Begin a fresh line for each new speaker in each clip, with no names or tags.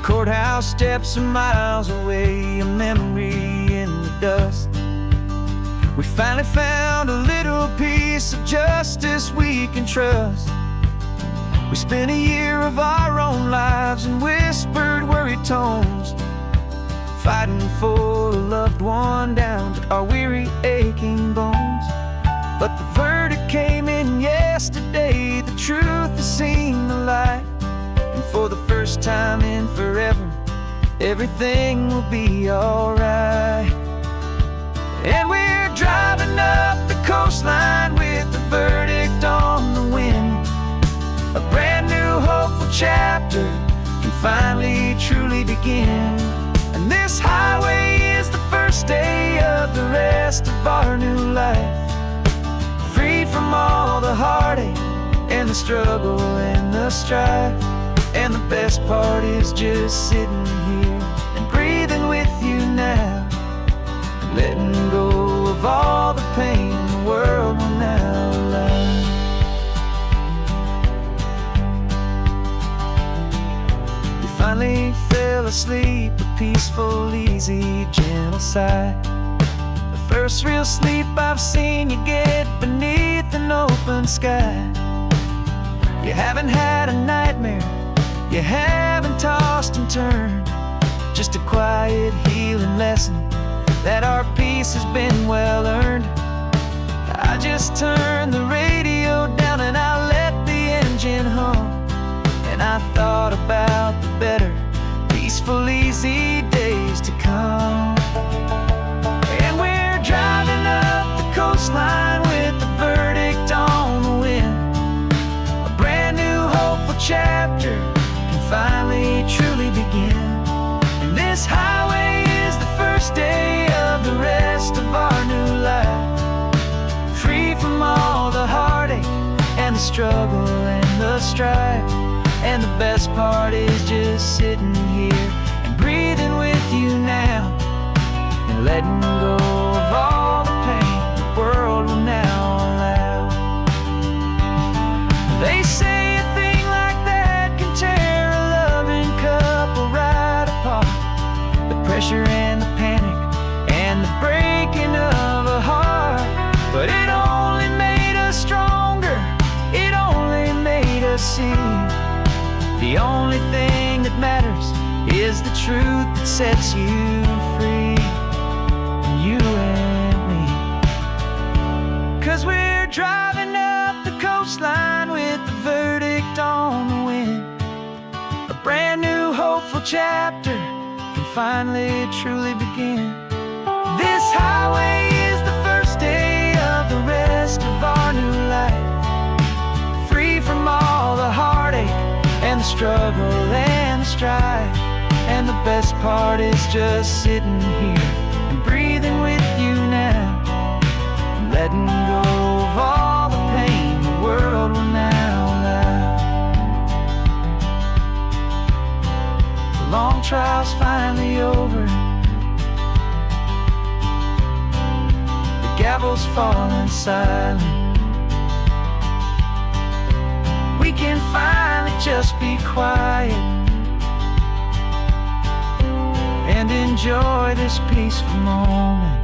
Courthouse steps are miles away, a memory in the dust. We finally found a little piece of justice we can trust. We spent a year of our own lives in whispered, worried tones, fighting for a loved one down to our weary, aching bones. But the verdict came in yesterday, the truth has seen the light. And for the first time in forever, everything will be alright. And we're driving up the coastline with the verdict on the wind. A brand new hopeful chapter can finally truly begin. And this highway is the first day of the rest of our new life, free from all the heartache and the struggle and the strife. And the best part is just sitting here and breathing with you now, letting go of all the pain the world will now allow. We finally fell asleep, a peaceful, easy, gentle sigh. The first real sleep I've seen you get beneath an open sky. You haven't had a nightmare, you haven't tossed and turned, just a quiet healing lesson that our peace has been well earned. I just turned the radio down and I let the engine hum, and I thought about the better, peaceful, easy days to come. And we're driving up the coastline with the verdict on the wind. A brand new hopeful chapter can finally truly begin. And this highway is the first day of the rest of our new life, free from all the heartache and the struggle and the strife. And the best part is just sitting here and breathing with you now, and letting go of all the pain the world will now allow. They say a thing like that can tear a loving couple right apart. The pressure and the panic and the breaking of a heart. But it only made us stronger, it only made us see the only thing that matters is the truth that sets you free, you and me. 'Cause we're driving up the coastline with the verdict on the wind. A brand new hopeful chapter can finally truly begin. This highway is the first day of the rest of our new life, free from all the heartache and the struggle and the strife. And the best part is just sitting here and breathing with you now, letting go of all the pain the world will now allow. The long trial's finally over, the gavel's falling silent. We can finally just be quiet and enjoy this peaceful moment.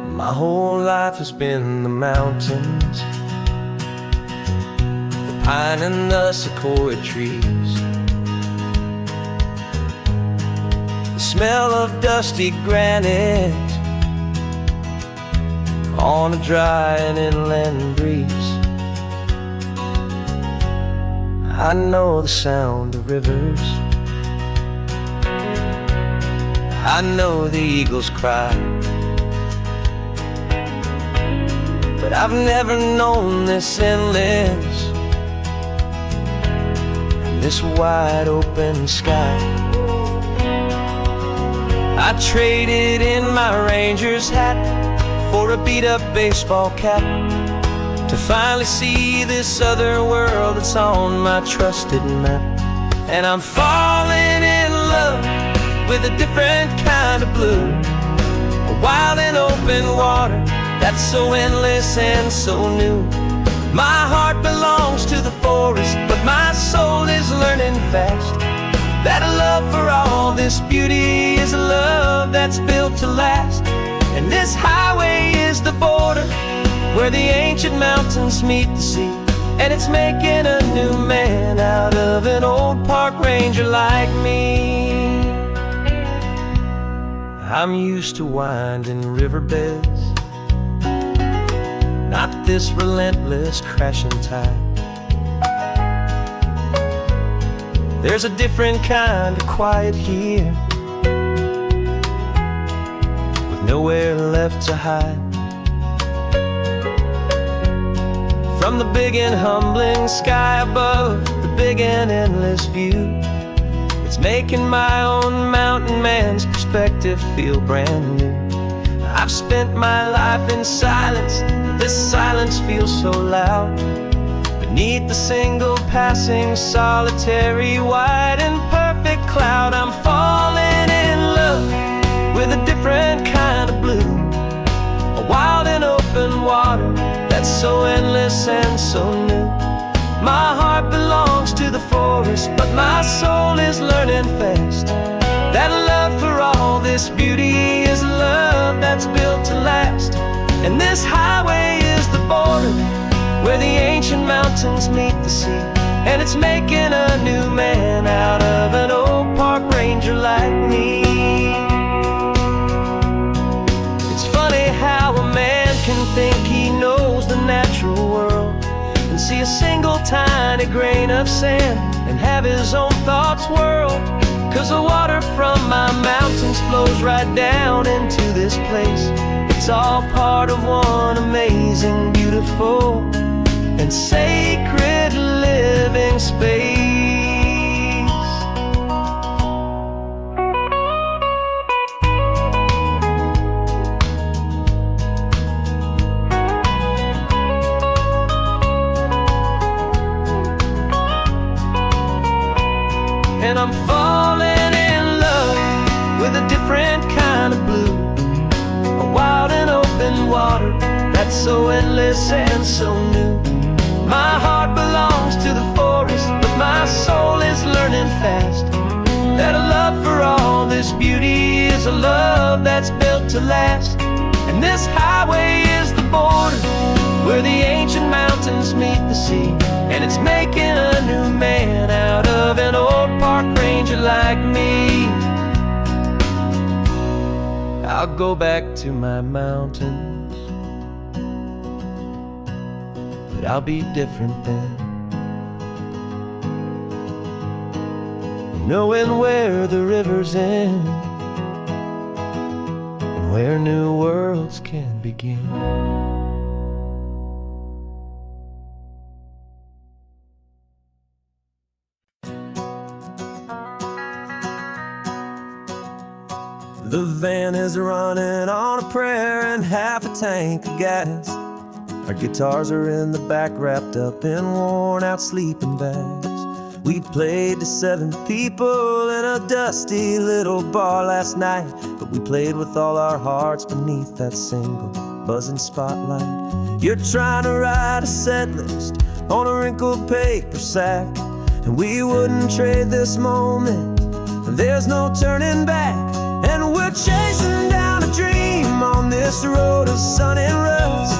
My whole life has been the mountains, the pine and the sequoia trees, the smell of dusty granite on a dry and inland breeze. I know the sound of rivers, I know the eagles cry, but I've never known this endless, this wide open sky. I traded in my Rangers hat for a beat-up baseball cap to finally see this other world that's on my trusted map. And I'm falling in love with a different kind of blue, a wild and open water that's so endless and so new. My heart belongs to the forest, but my soul is learning fast that a love for all this beauty is a love that's built to last. And this highway is the border where the ancient mountains meet the sea, and it's making a new man out of an old park ranger like me. I'm used to winding riverbeds, not this relentless crashing tide. There's a different kind of quiet here, with nowhere left to hide. From the big and humbling sky above, the big and endless view, it's making my own mountain man's perspective feel brand new. I've spent my life in silence, but this silence feels so loud. Beneath the single passing solitary white and perfect cloud, I'm falling in love with a different kind of blue, a wild and open water that's so endless and so new. My heart belongs to the forest, but my soul is learning fast that a love for all this beauty is a love that's built to last. And this highway is the border where the ancient mountains meet the sea, and it's making a new man out of an old park ranger like me. It's funny how a man can think he knows the natural world and see a single tiny grain of sand and have his own thoughts whirled. 'Cause the water from my mountains flows right down into this place. It's all part of one amazing, beautiful, and sacred living space. And I'm falling in love with a different kind of blue, a wild and open water that's so endless and so new. My heart belongs to the forest, but my soul is learning fast that a love for all this beauty is a love that's built to last. And this highway is the border where the ancient mountains meet the sea, and it's making a new man out of an old park ranger like me. I'll go back to my mountains, but I'll be different then, knowing where the rivers end and where new worlds can begin. The van is running on a prayer and half a tank of gas. Our guitars are in the back, wrapped up in worn-out sleeping bags. We played to 7 people in a dusty little bar last night, but we played with all our hearts beneath that single buzzing spotlight. You're trying to write a set list on a wrinkled paper sack, and we wouldn't trade this moment. There's no turning back. And we're chasing down a dream on this road of sun and rust,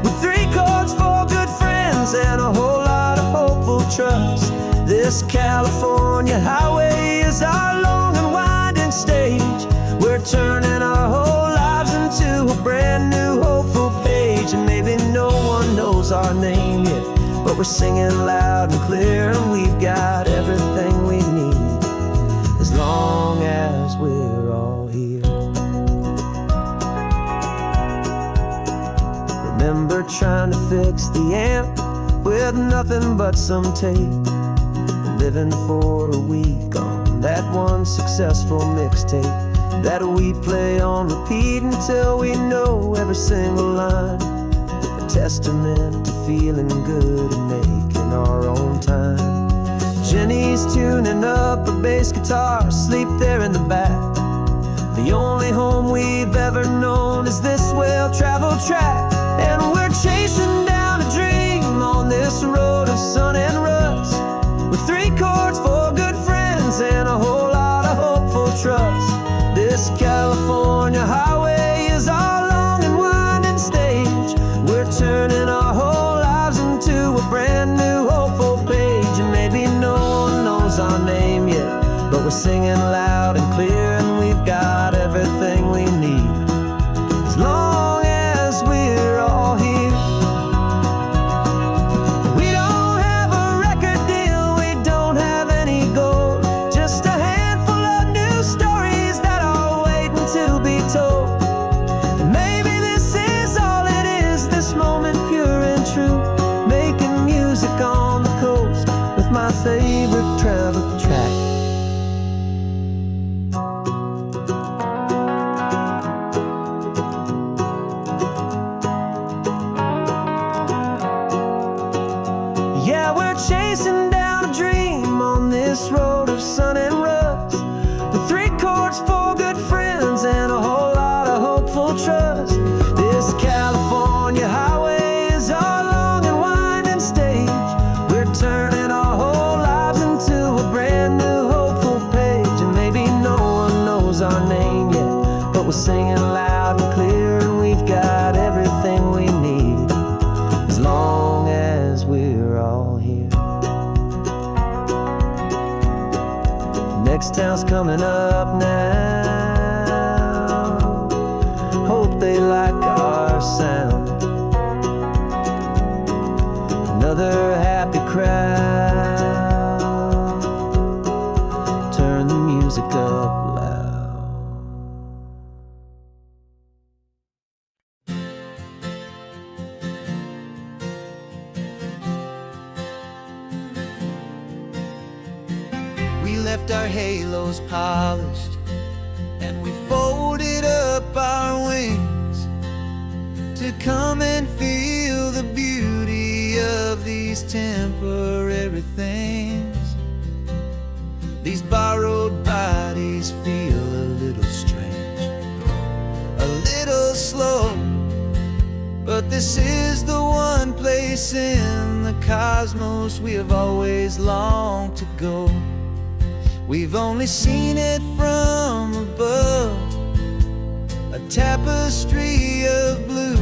with 3 chords, 4 good friends, and a whole lot of hopeful trust. This California highway is our long and winding stage. We're turning our whole lives into a brand new hopeful page. And maybe no one knows our name yet, but we're singing loud and clear, and we've got everything we need as long as we're all here. Remember trying to fix the amp with nothing but some tape, living for a week on that one successful mixtape. that we play on repeat until we know every single line. A testament to feeling good and making our own time. Jenny's tuning up her bass guitar, asleep there in the back. The only home we've ever known is this well-traveled track. And we're chasing down a dream on this road of sun and rust, with 3 chords, 4 good friends, and a whole lot of hopeful trust. This California highway is our long and winding stage. We're turning our whole lives into a brand new hopeful page. And maybe no one knows our name yet, but we're singing loud and clear, and we've got everything we need, as long as we're all here. We don't have a record deal, we don't have any gold, just a handful of new stories that are waiting to be told. And maybe this is all it is, this moment pure and true, making music on the coast with my favorite travel track. Yeah, we're chasing down a dream on this road of sun and rust, with 3 chords, 4 good friends, and a whole lot of hopeful trust. This California highway is our long and winding stage. We're turning our whole lives into a brand new hopeful page. And maybe no one knows our name yet, but we're singing loud and clear, and we've got everything we need, as long as we're all here. Next town's coming up now, hope they like our sound. Another happy crowd, turn the music up loud. We left our halos polished, and we folded up our wings to come and feel the beauty of these temporary things. These borrowed bodies feel a little strange, a little slow, but this is the one place in the cosmos we have always longed to go. We've only seen it from above, a tapestry of blue,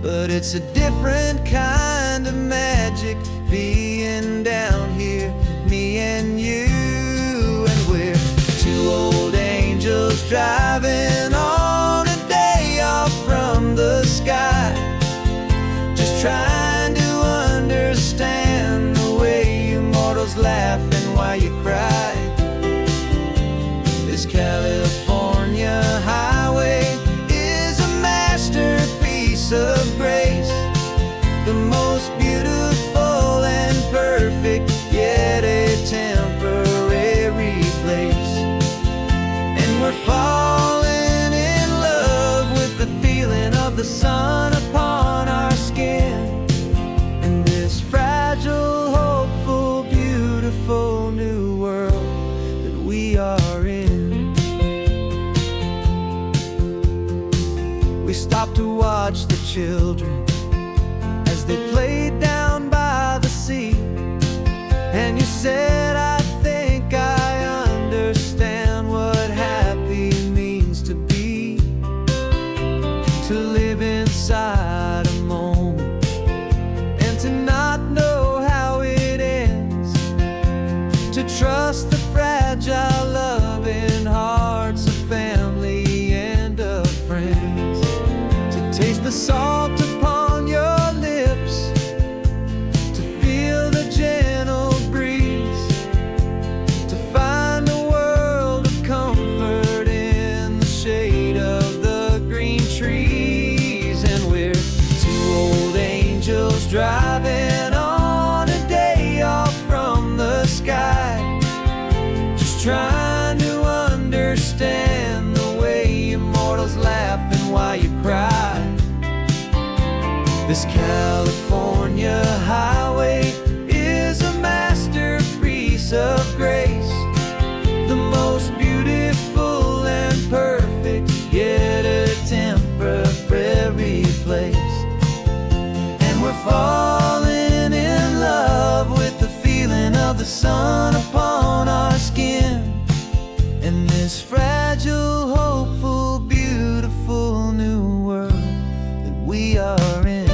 but it's a different kind of magic being down here, me and you. And we're 2 old angels driving on a day off from the sky, just trying to understand the way you mortals laugh and why you cry. This California highway is a masterpiece of grace, the most beautiful and perfect, yet a temporary place. And we're falling in love with the feeling of the sun upon our skin, in this fragile, hopeful, beautiful new world that we are in. We stopped to watch the children as they played down by the sea, and you said, I think I understand what happy means to be, to live inside a moment and to not know how it ends, to trust the fragile loving hearts of family and of friends, to taste the salt upon This California highway is a masterpiece of grace, the most beautiful and perfect, yet a temporary place. And we're falling in love with the feeling of the sun upon our skin, in this fragile, hopeful, beautiful new world that we are in.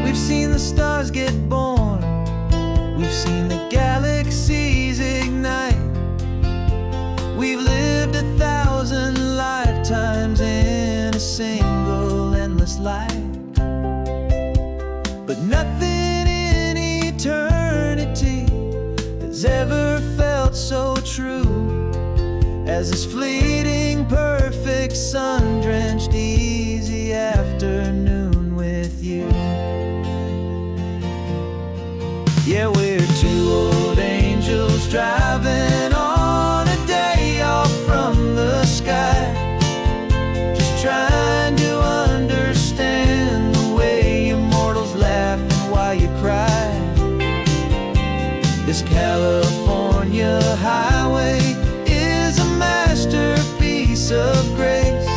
We've seen the stars get born, we've seen the galaxies ignite, we've lived 1,000 lifetimes in a single endless life. But nothing in eternity has ever felt so true as this fleeting, perfect, sun-drenched, easy afternoon with you. Yeah, we're two old angels driving on a day off from the sky, just trying to understand the way you mortals laugh and why you cry. This California highway is a masterpiece of grace,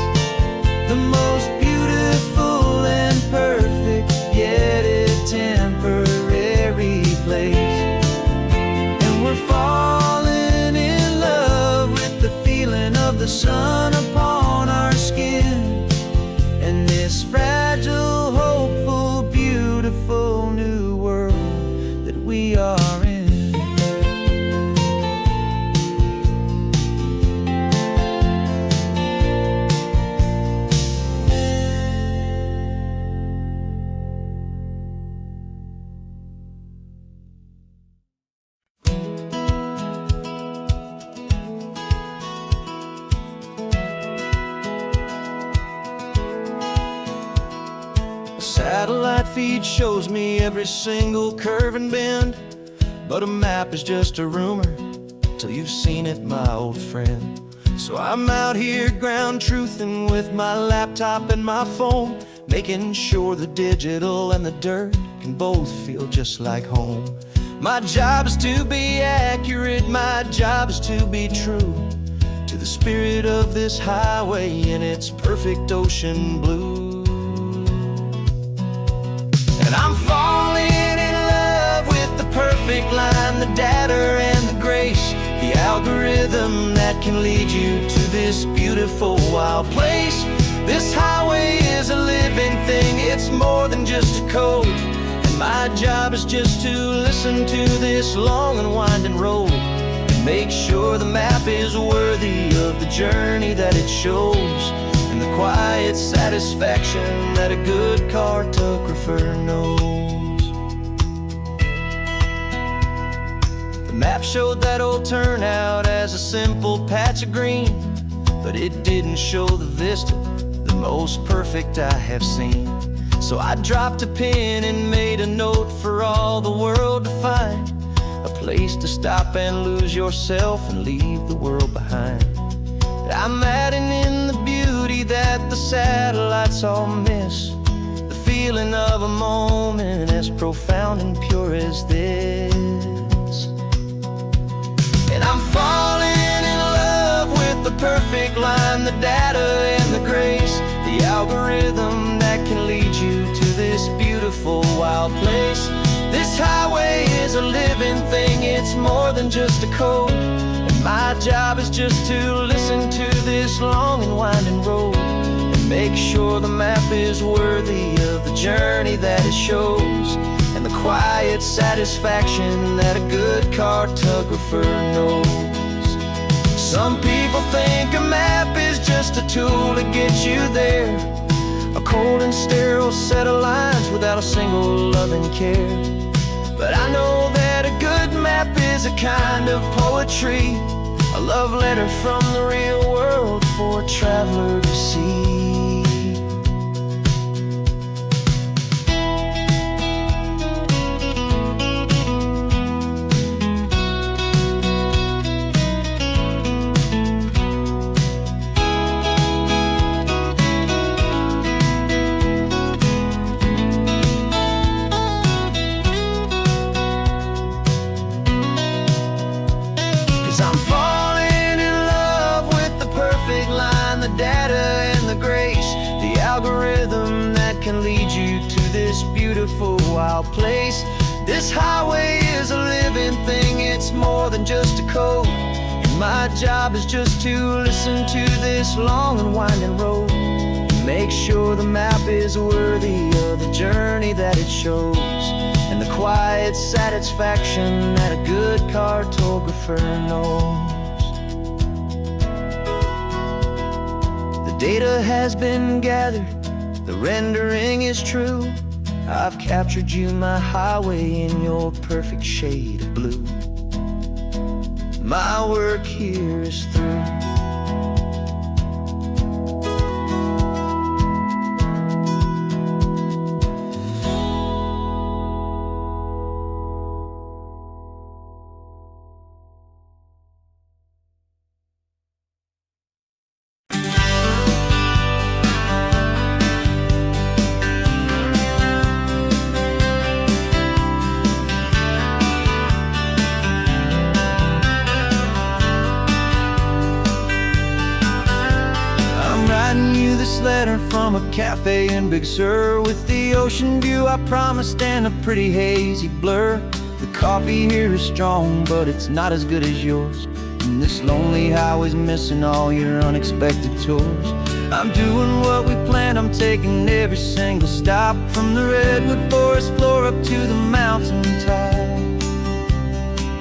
the most beautiful and perfect, yet a temporary place. And we're falling in love with the feeling of the sun upon our skin, and this fragile, hopeful, beautiful new world that we are in. Satellite feed shows me every single curve and bend, but a map is just a rumor till you've seen it, my old friend. So I'm out here ground truthing with my laptop and my phone, making sure the digital and the dirt can both feel just like home. My job is to be accurate, my job is to be true to the spirit of this highway in its perfect ocean blue. And I'm falling in love with the perfect line, the data and the grace, the algorithm that can lead you to this beautiful wild place. This highway is a living thing, it's more than just a code, and my job is just to listen to this long and winding road and make sure the map is worthy of the journey that it shows, and the quiet satisfaction that a good cartographer knows. The map showed that old turnout as a simple patch of green, but it didn't show the vista, the most perfect I have seen. So I dropped a pin and made a note for all the world to find, a place to stop and lose yourself and leave the world behind. I'm adding in the beauty that the satellites all miss, the feeling of a moment as profound and pure as this. And I'm falling in love with the perfect line, the data and the grace, the algorithm that can lead you to this beautiful wild place. This highway is a living thing, it's more than just a code, and my job is just to listen to this long and winding road and make sure the map is worthy of the journey that it shows, and the quiet satisfaction that a good cartographer knows. Some people think a map is just a tool to get you there, a cold and sterile set of lines without a single loving care. But I know that a good map is a kind of poetry, a love letter from the real world for a traveler to see. beautiful, wild place. This highway is a living thing, it's more than just a code. And my job is just to listen to this long and winding road, and make sure the map is worthy of the journey that it shows, and the quiet satisfaction that a good cartographer knows. The data has been gathered, the rendering is true. I've captured you, my highway, in your perfect shade of blue. My work here is through. Letter from a cafe in Big Sur, with the ocean view I promised and a pretty hazy blur. The coffee here is strong, but it's not as good as yours, and this lonely highway's missing all your unexpected tours. I'm doing what we planned, I'm taking every single stop, from the redwood forest floor up to the mountain top.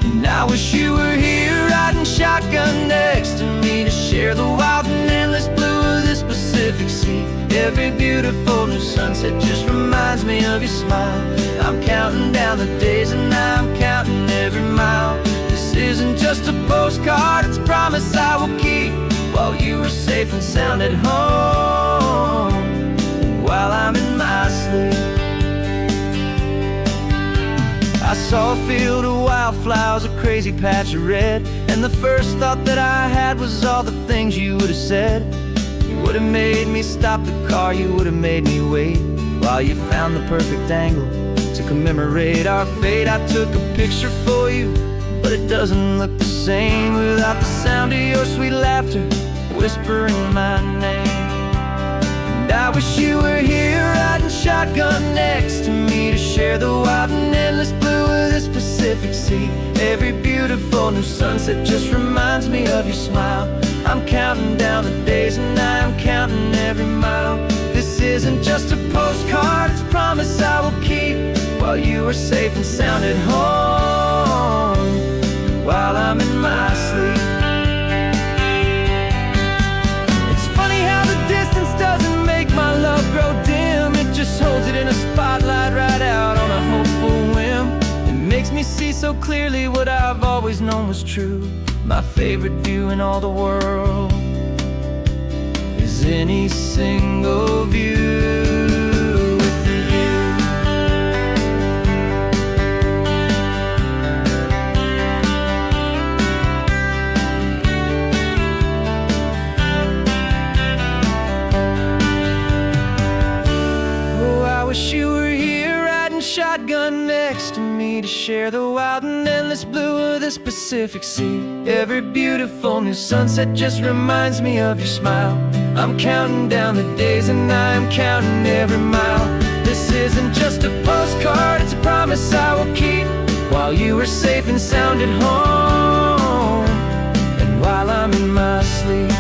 And I wish you were here, riding shotgun next to me, to share the wild and endless blue of this Pacific Sea. Every beautiful new sunset just reminds me of your smile. I'm counting down the days and I'm counting every mile. This isn't just a postcard, it's a promise I will keep, while you are safe and sound at home, while I'm in my sleep. I saw a field of wildflowers, a crazy patch of red, and the first thought that I had was all the things you would have said. You would have made me stop the car, you would have made me wait, while you found the perfect angle to commemorate our fate. I took a picture for you, but it doesn't look the same without the sound of your sweet laughter whispering my name. And I wish you were here, riding shotgun next to me, to share the wild and endless blue of this Pacific Sea. Every beautiful new sunset just reminds me of your smile. I'm counting down the days and I'm counting every mile. This isn't just a postcard, it's a promise I will keep, while you are safe and sound at home, while I'm in my sleep. It's funny how the distance doesn't make my love grow dim, it just holds it in a spotlight right out on a hopeful whim. It makes me see so clearly what I've always known was true. My favorite view in all the world is any single view with you. Oh, I wish you were here, riding shotgun next to me, to share the wild and endless blue of this Pacific Sea. Every beautiful new sunset just reminds me of your smile. I'm counting down the days and I'm counting every mile. This isn't just a postcard, it's a promise I will keep, while you are safe and sound at home, and while I'm in my sleep.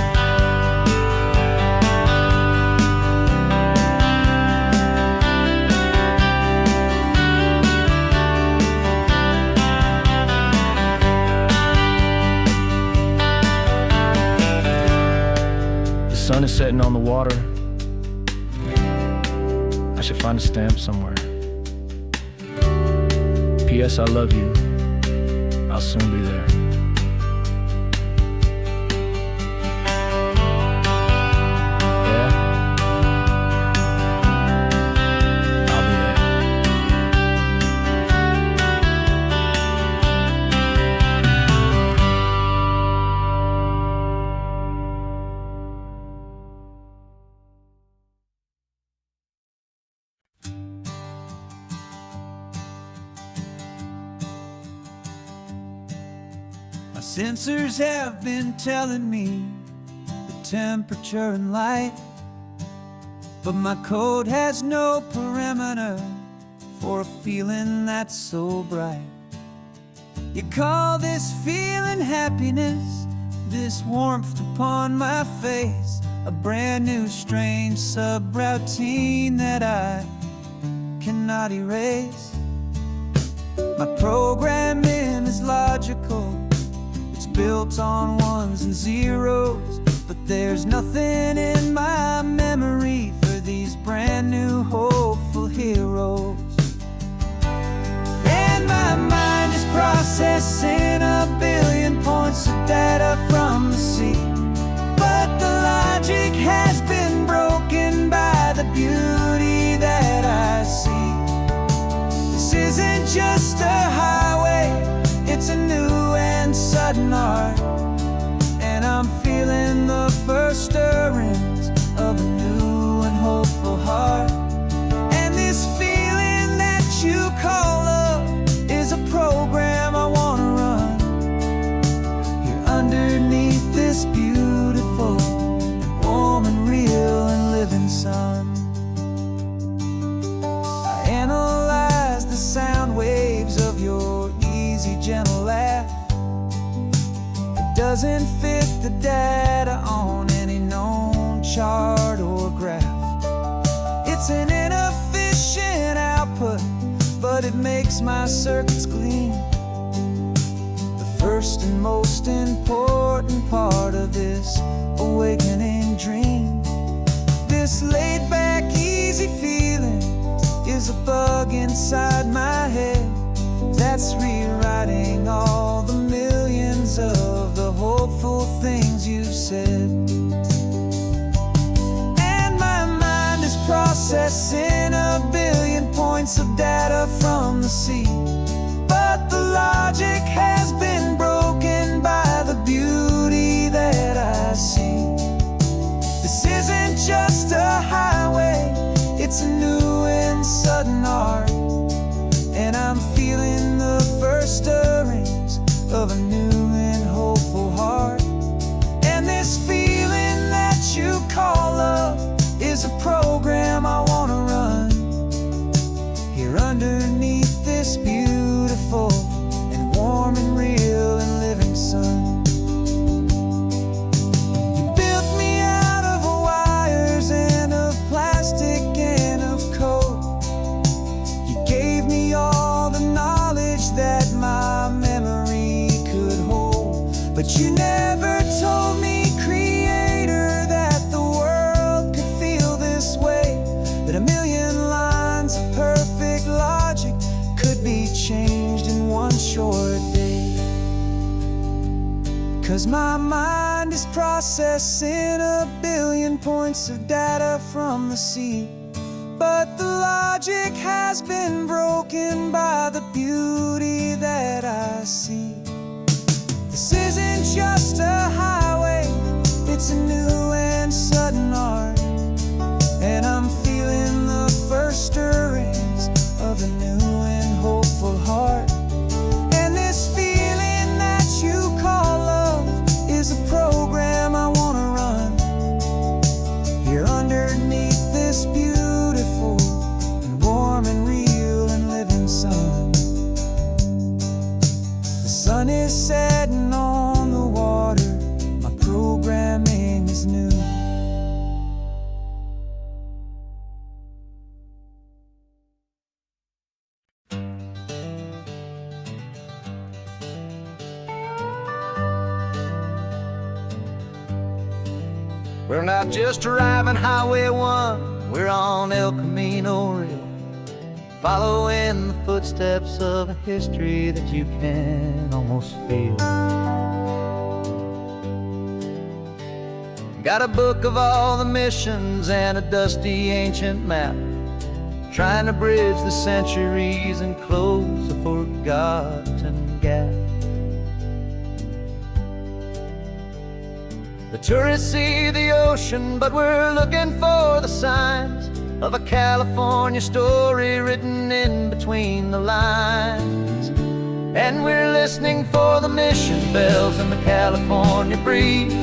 The sun is setting on the water. I should find a stamp somewhere. P.S. I love you. I'll soon be there. Yeah? I'll be there. My sensors have been telling me the temperature and light, but my code has no perimeter for a feeling that's so bright. You call this feeling happiness, this warmth upon my face, a brand new strange subroutine that I cannot erase. My programming is logical, it's built on ones and zeros, but there's nothing in my memory for these brand new hopeful heroes. And my mind is processing a billion points of data from the sea, but the logic has been broken by the beauty that I see. This isn't just a highway, it's a new and sudden art, and I'm feeling the first stirrings of a new and hopeful heart. And this feeling that you call love is a program I want to run here underneath this beautiful and warm and real and living sun. I analyze the sound waves of your easy, gentle laugh. It doesn't fit the data on any known chart or graph. It's an inefficient output, but it makes my circuits clean. The first and most important part of this awakening dream. This laid-back, easy feeling is a bug inside my head that's rewriting all the millions of the hopeful things you've said. And my mind is processing a billion points of data from the sea, but the logic has been broken by the beauty that I see. This isn't just a highway, it's a new and sudden art, and I'm feeling the first stirrings of a new and hopeful heart. And this feeling that you call love is a program I want to run here underneath this beautiful and warm and real and living sun. You built me out of wires and of plastic and of code. You gave me all the knowledge that my memory could hold, but you never told me, Creator, that the world could feel this way, that a million lines of perfect logic could be changed in one short day. 'Cause my mind is processing a billion points of data from the sea, but the logic has been broken by the beauty that I see. This isn't just a highway, it's a new and sudden art, and I'm feeling the first stirrings of a new and hopeful heart. And this feeling that you call love is a program I want to run here underneath this beautiful and warm and real and living sun. The sun is setting on the water, my programming is new. We're not just driving Highway 1, we're on El Camino Real, following the footsteps of a history that you can almost feel. Got a book of all the missions and a dusty ancient map, trying to bridge the centuries and close a forgotten gap. The tourists see the ocean, but we're looking for the signs of a California story written in between the lines. And we're listening for the mission bells and the California breeze,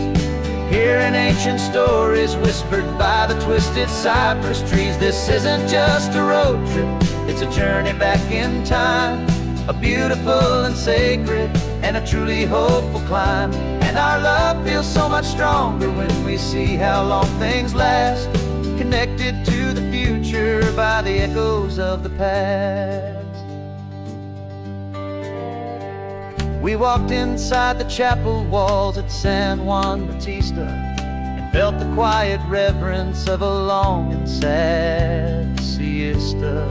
Hearing ancient stories whispered by the twisted cypress trees. This isn't just a road trip, it's a journey back in time. A beautiful and sacred and a truly hopeful climb. And our love feels so much stronger when we see how long things last, connected to the future by the echoes of the past. We walked inside the chapel walls at San Juan Bautista and felt the quiet reverence of a long and sad siesta.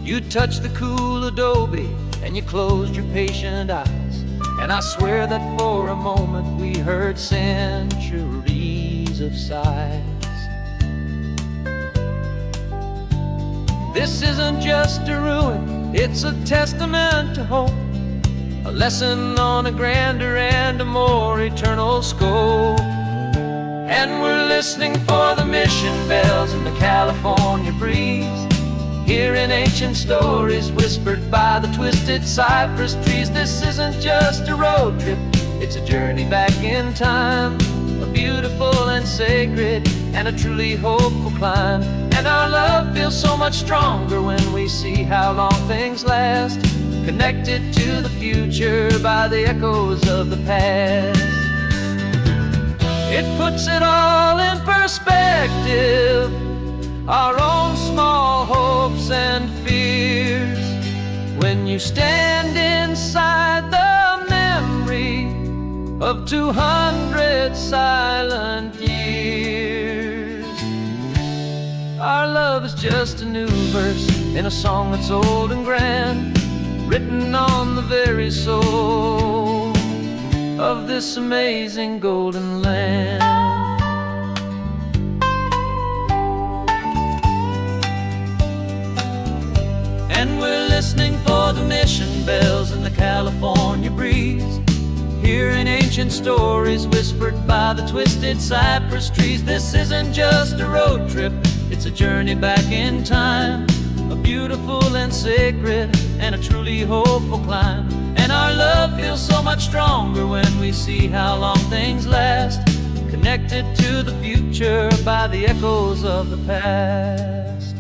You touched the cool adobe and you closed your patient eyes, and I swear that for a moment we heard centuries of sighs. This isn't just a ruin, it's a testament to hope, a lesson on a grander and a more eternal scope. And we're listening for the mission bells in the California breeze, hearing ancient stories whispered by the twisted cypress trees. This isn't just a road trip, it's a journey back in time, a beautiful and sacred and a truly hopeful climb. And our love feels so much stronger when we see how long things last, connected to the future by the echoes of the past. It puts it all in perspective, our own small hopes and fears, when you stand inside the memory of 200 silent years. Our love is just a new verse in a song that's old and grand, written on the very soul of this amazing golden land. And we're listening for the mission bells in the California breeze, hearing ancient stories whispered by the twisted cypress trees. This isn't just a road trip, it's a journey back in time, a beautiful and sacred and a truly hopeful climb. And our love feels so much stronger when we see how long things last, connected to the future by the echoes of the past.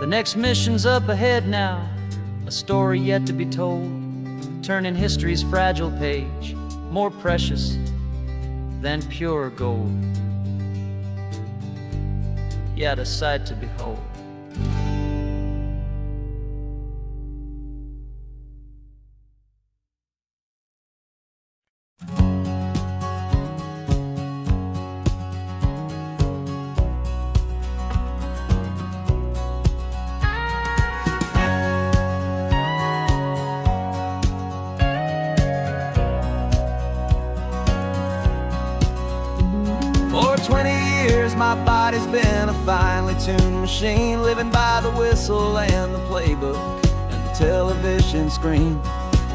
The next mission's up ahead now, a story yet to be told, turning history's fragile page more precious than pure gold. Yet a sight to behold. For 20 years my body's been a finely tuned machine, living by the whistle and the playbook and the television screen.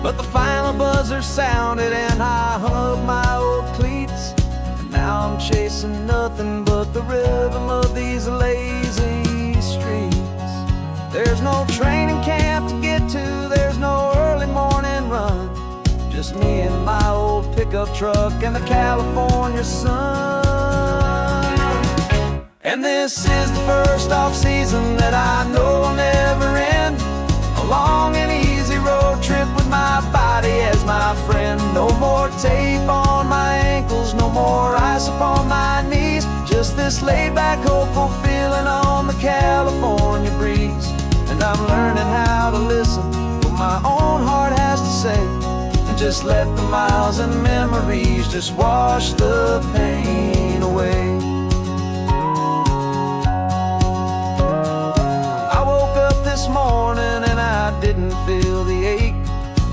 But the final buzzer sounded and I hung up my old cleats, and now I'm chasing nothing but the rhythm of these lazy streets. There's no training camp to get to, there's no early morning run, just me and my old pickup truck and the California sun. And this is the first off-season that I know will never end, a long and easy road trip with my body as my friend. No more tape on my ankles, no more ice upon my knees, just this laid-back, hopeful feeling on the California breeze. And I'm learning how to listen what my own heart has to say, and just let the miles and memories just wash the pain away. This morning and I didn't feel the ache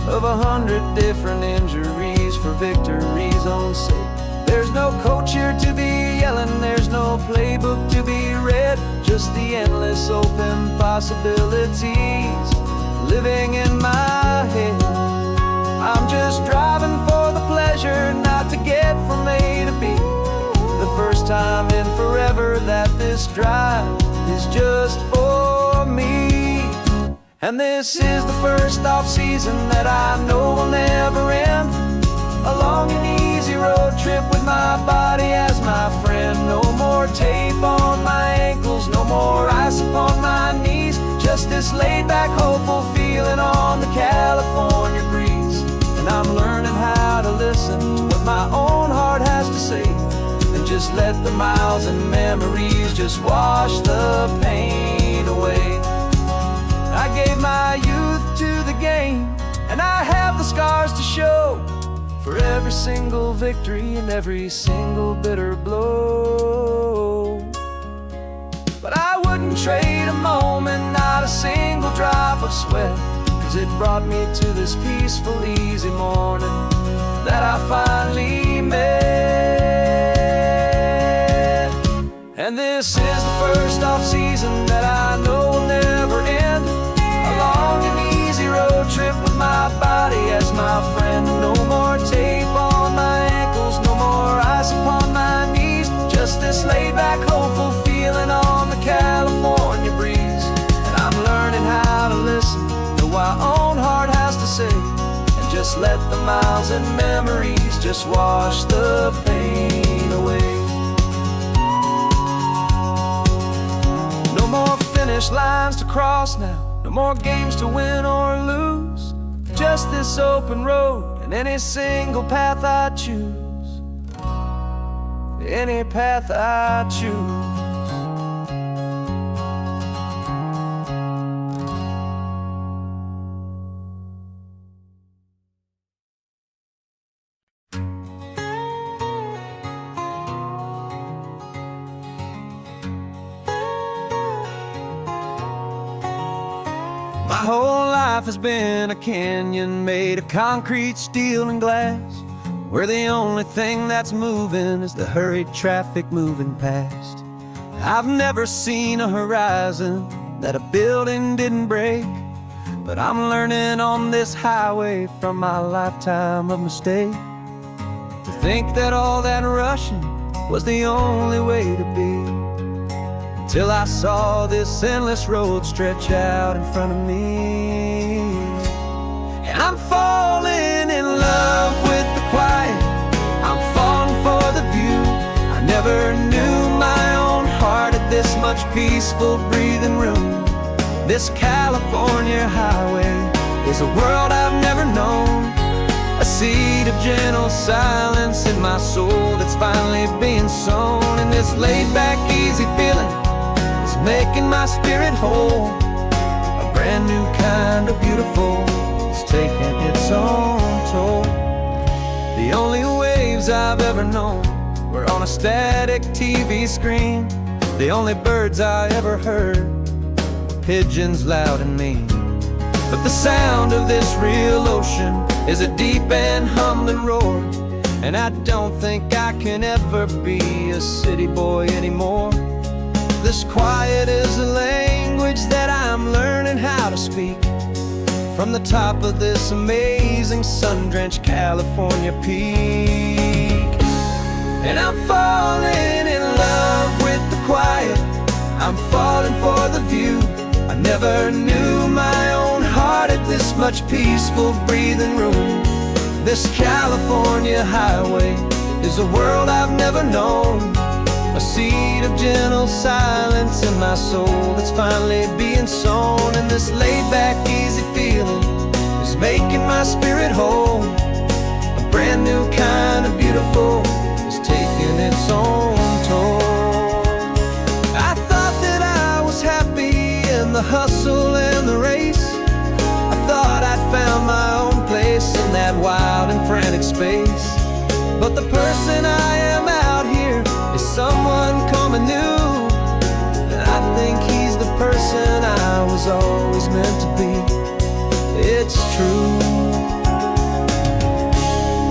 of 100 different injuries for victory's own sake. There's no coach here to be yelling, there's no playbook to be read, just the endless open possibilities living in my head. I'm just driving for the pleasure, not to get from A to B. The first time in forever that this drive is just for me. And this is the first off-season that I know will never end. A long and easy road trip with my body as my friend. No more tape on my ankles, no more ice upon my knees. Just this laid-back, hopeful feeling on the California breeze. And I'm learning how to listen to what my own heart has to say, and just let the miles and memories just wash the pain away. I gave my youth to the game, and I have the scars to show for every single victory and every single bitter blow. But I wouldn't trade a moment, not a single drop of sweat, 'cause it brought me to this peaceful, easy morning that I finally met. And this is the first off-season that I know will never end. A long and easy road trip with my body as my friend. No more tape on my ankles, no more ice upon my knees. Just this laid-back, hopeful feeling on the California breeze. And I'm learning how to listen to what my own heart has to say, and just let the miles and memories just wash the pain away. No more finish lines to cross now, no more games to win or lose. Just this open road and any single path I choose. Any path I choose. My whole life has been a canyon made of concrete, steel, and glass, where the only thing that's moving is the hurried traffic moving past. I've never seen a horizon that a building didn't break, but I'm learning on this highway from my lifetime of mistake to think that all that rushing was the only way to be. Till I saw this endless road stretch out in front of me. And I'm falling in love with the quiet, I'm falling for the view. I never knew my own heart had this much peaceful breathing room. This California highway is a world I've never known, a seed of gentle silence in my soul that's finally being sown. And this laid-back, easy feeling making my spirit whole. A brand new kind of beautiful is taking its own toll. The only waves I've ever known were on a static TV screen. The only birds I ever heard were pigeons loud and mean. But the sound of this real ocean is a deep and humbling roar, and I don't think I can ever be a city boy anymore. This quiet is a language that I'm learning how to speak from the top of this amazing sun-drenched California peak. And I'm falling in love with the quiet, I'm falling for the view. I never knew my own heart had this much peaceful breathing room. This California highway is a world I've never known, a seed of gentle silence in my soul that's finally being sown. And this laid-back, easy feeling is making my spirit whole. A brand new kind of beautiful is taking its own toll. I thought that I was happy in the hustle and the race. I thought I'd found my own place in that wild and frantic space. But the person I am out here is someone coming new, and I think he's the person I was always meant to be. It's true,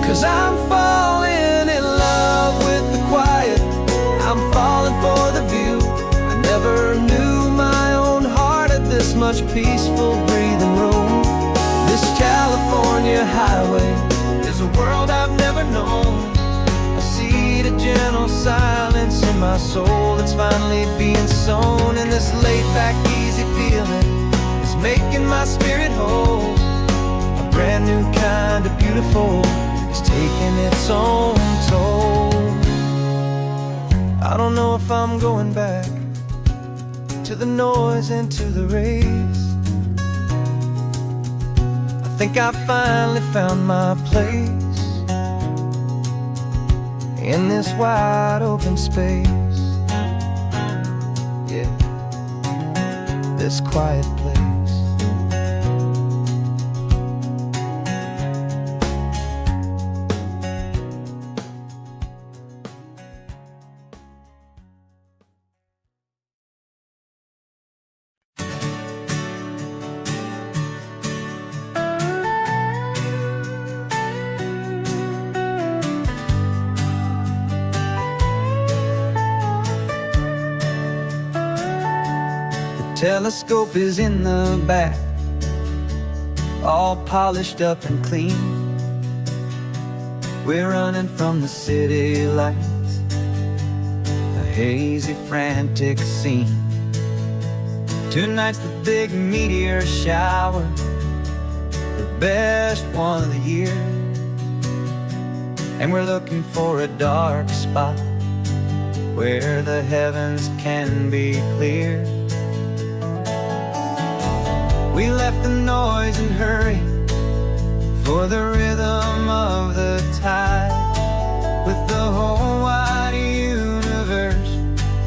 'cause I'm falling in love with the quiet, I'm falling for the view. I never knew my own heart had this much peaceful breathing room. This California highway is a world I've never known, a seed of gentle silence in my soul that's finally being sown. And this laid-back, easy feeling is making my spirit whole. A brand new kind of beautiful is taking its own toll. I don't know if I'm going back to the noise and to the race. I think I finally found my place in this wide open space. Yeah, this quiet place. Telescope is in the back, all polished up and clean. We're running from the city lights, a hazy, frantic scene. Tonight's the big meteor shower, the best one of the year. And we're looking for a dark spot where the heavens can be clear. We left the noise and hurry for the rhythm of the tide, with the whole wide universe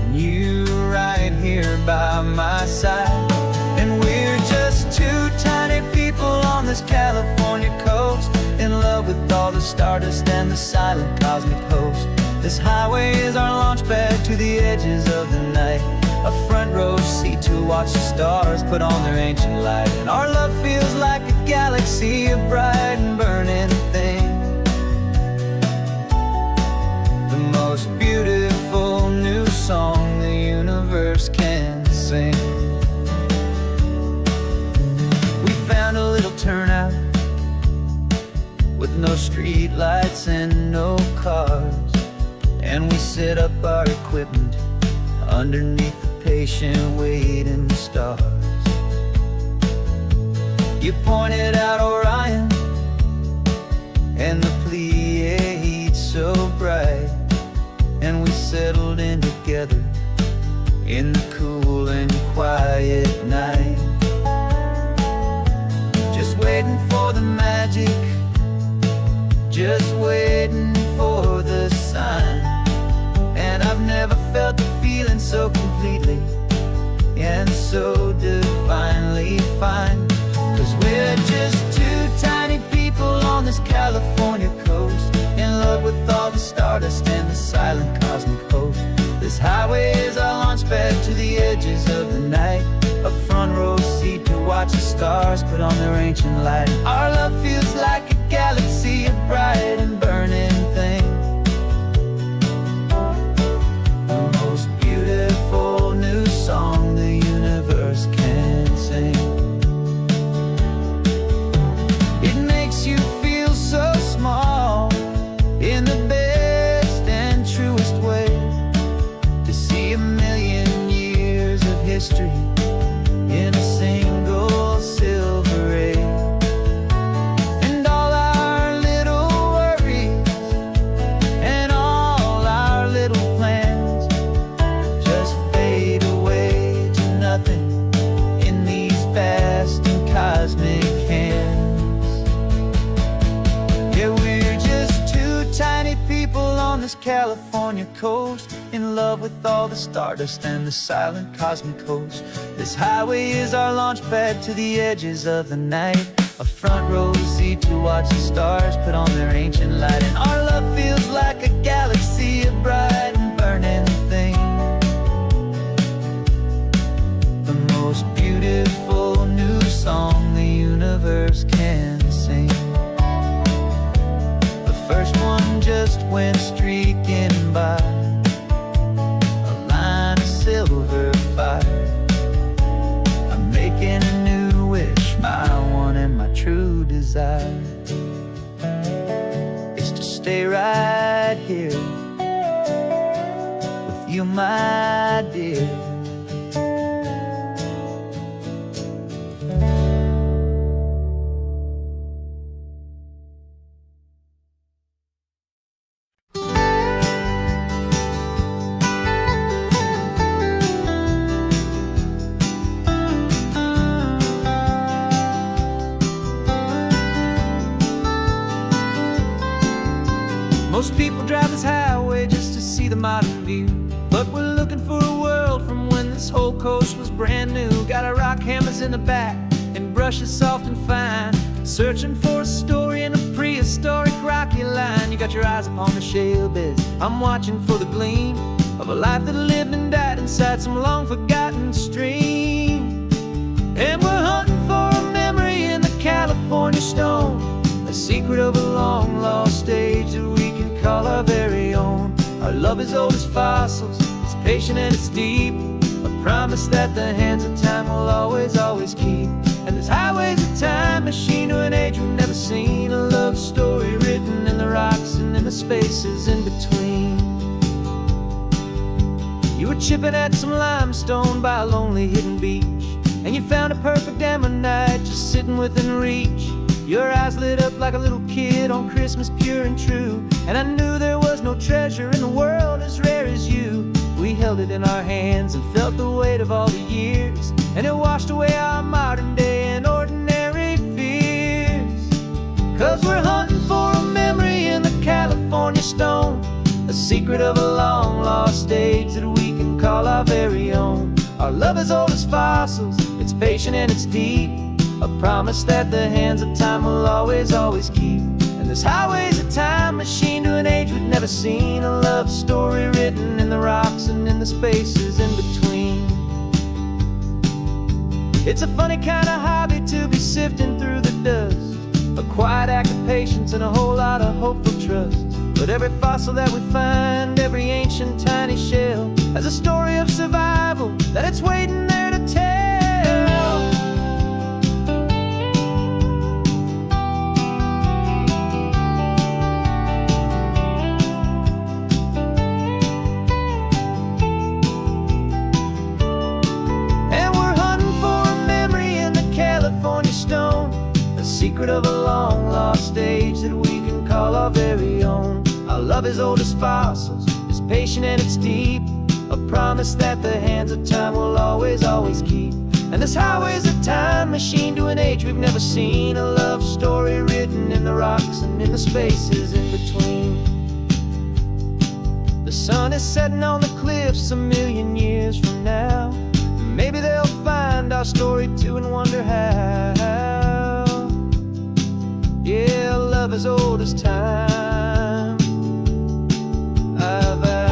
and you right here by my side. And we're just two tiny people on this California coast, in love with all the stardust and the silent cosmic host. This highway is our launch pad to the edges of the night, a front row seat to watch the stars put on their ancient light. And our love feels like a galaxy, a bright and burning thing, the most beautiful new song the universe can sing. We found a little turnout with no street lights and no cars, and we set up our equipment underneath the patient waiting stars. You pointed out Orion and the Pleiades so bright, and we settled in together in the cool and quiet night, just waiting for the magic, just waiting for the sign. And I've never felt the feeling so completely and so divinely fine. 'Cause we're just two tiny people on this California coast, in love with all the stardust and the silent cosmic host. This highway is our launch pad to the edges of the night, a front row seat to watch the stars put on their ancient light. Our love feels like a galaxy, a bright and burning thing, new song the universe can sing. It makes you feel so small in the best and truest way, to see a million years of history in a single silver ray. And all our little worries and all our little plans just fade away to nothing in these vast and cosmic hands. Yeah, we're just two tiny people on this California coast, in love with all the stardust and the silent cosmic host. This highway is our launch pad to the edges of the night, a front row seat to watch the stars put on their ancient light. And our love feels like a galaxy, a bright and burning thing, the most beautiful new song the universe can sing. The first one just went streaking by, a line of silver fire. I'm making a new wish, my one and my true desire is to stay right here with you, my dear. see the modern view. But we're looking for a world from when this whole coast was brand new. Got our rock hammers in the back and brushes soft and fine, searching for a story in a prehistoric rocky line. You got your eyes upon the shale beds, I'm watching for the gleam of a life that lived and died inside some long forgotten stream. And we're hunting for a memory in the California stone, a secret of a long lost age that we can call our very own. Our love is old as fossils, it's patient and it's deep, a promise that the hands of time will always, always keep. And this highway's a time machine to an age we've never seen, a love story written in the rocks and in the spaces in between. You were chipping at some limestone by a lonely hidden beach, and you found a perfect ammonite just sitting within reach. Your eyes lit up like a little kid on Christmas, pure and true, and I knew there was no treasure in the world as rare as you. We held it in our hands and felt the weight of all the years, and it washed away our modern day and ordinary fears. 'Cause we're hunting for a memory in the California stone, a secret of a long lost age that we can call our very own. Our love is old as fossils, it's patient and it's deep, a promise that the hands of time will always, always keep. And this highway's a time machine to an age we've never seen, a love story written in the rocks and in the spaces in between. It's a funny kind of hobby to be sifting through the dust, a quiet act of patience and a whole lot of hopeful trust. But every fossil that we find, every ancient tiny shell, has a story of survival that it's waiting there to tell. Secret of a long lost age that we can call our very own. Our love is old as fossils, it's patient and it's deep, a promise that the hands of time will always, always keep. And this highway's a time machine to an age we've never seen, a love story written in the rocks and in the spaces in between. The sun is setting on the cliffs a million years from now, maybe they'll find our story too and wonder how. Yeah, love as old as time, I vow.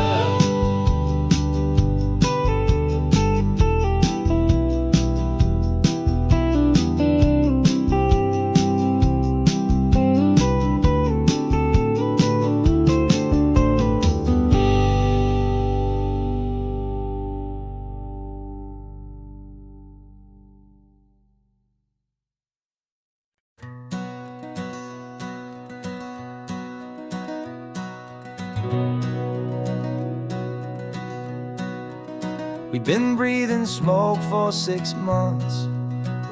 We've been breathing smoke for 6 months,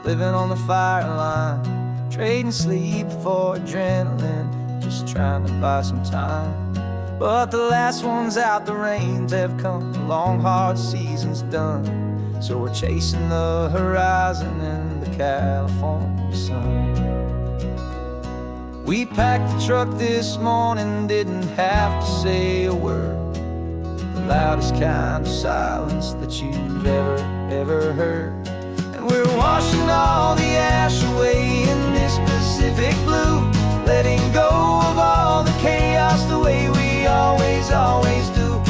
living on the fire line, trading sleep for adrenaline, just trying to buy some time. But the last one's out, the rains have come, the long hard season's done, so we're chasing the horizon in the California sun. We packed the truck this morning, didn't have to say a word, the loudest kind of silence that you've ever heard. And we're washing all the ash away in this Pacific blue, letting go of all the chaos the way we always, always do.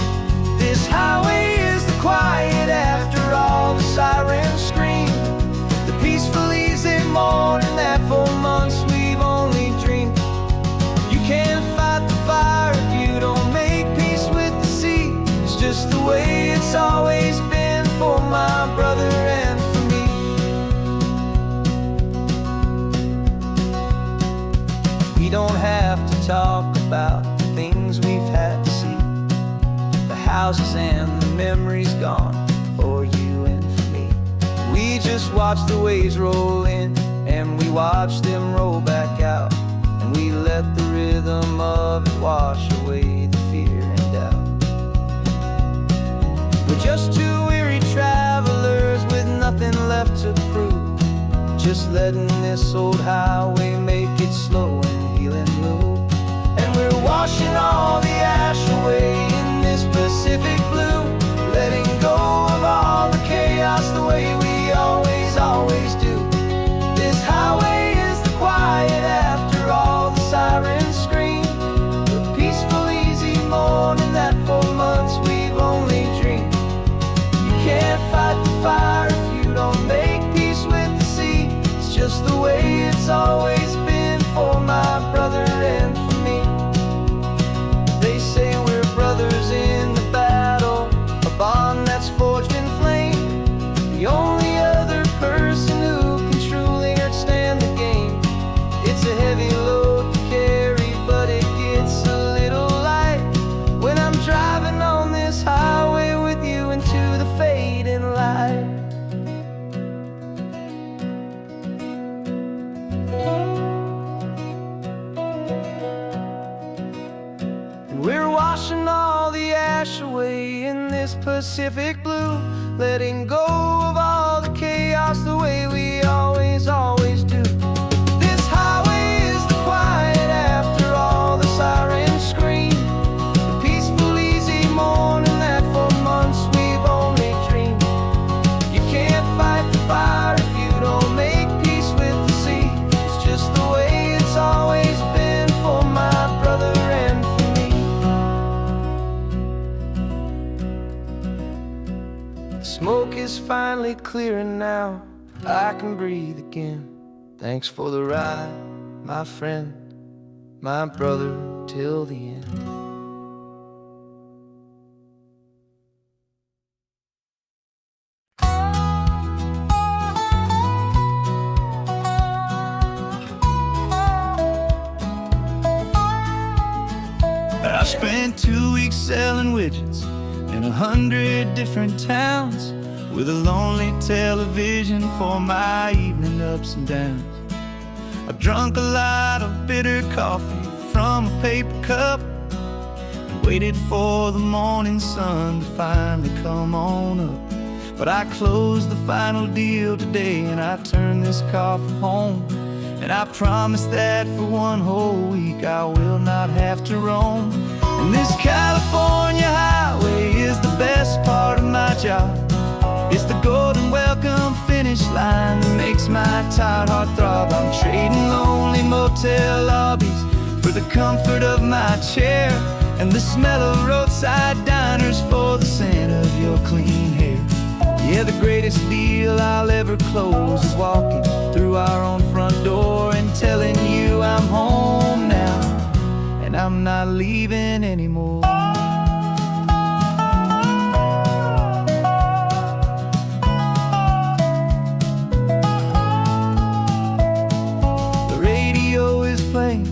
This highway is the quiet after all the sirens scream, the peaceful easy morning that for months we've only dreamed. You can't fight the fire if you don't make peace with the sea. It's just the way it's always been for my brother and for me. We don't have to talk about the things we've had to see, the houses and the memories gone for you and for me. We just watch the waves roll in and we watch them roll back out, and we let the rhythm of it wash away the fear and doubt. We're just two weary travelers with nothing left to prove, just letting this old highway make it slow and heal and move. And we're washing all the ash away in this Pacific blue, letting go of all the chaos the way we always do. This highway is the quiet after all the sirens scream, the peaceful, easy morning that for months we've only dreamed. You can't fight the fire if you don't make peace with the sea. It's just the way it's always been for my brother and for me. The smoke is finally clearing now, I can breathe again. Thanks for the ride, my friend, my brother, till the end.
I spent 2 weeks selling widgets in 100 different towns, with a lonely television for my evening ups and downs. I drunk a lot of bitter coffee from a paper cup and waited for the morning sun to finally come on up. But I closed the final deal today and I turned this car from home. And I promise that for one whole week I will not have to roam. And this California highway is the best part of my job. It's the golden welcome finish line that makes my tired heart throb. I'm trading lonely motel lobbies for the comfort of my chair, and the smell of roadside diners for the scent of your clean hair. Yeah, the greatest deal I'll ever close is walking through our own front door and telling you I'm home now, and I'm not leaving anymore. The radio is playing,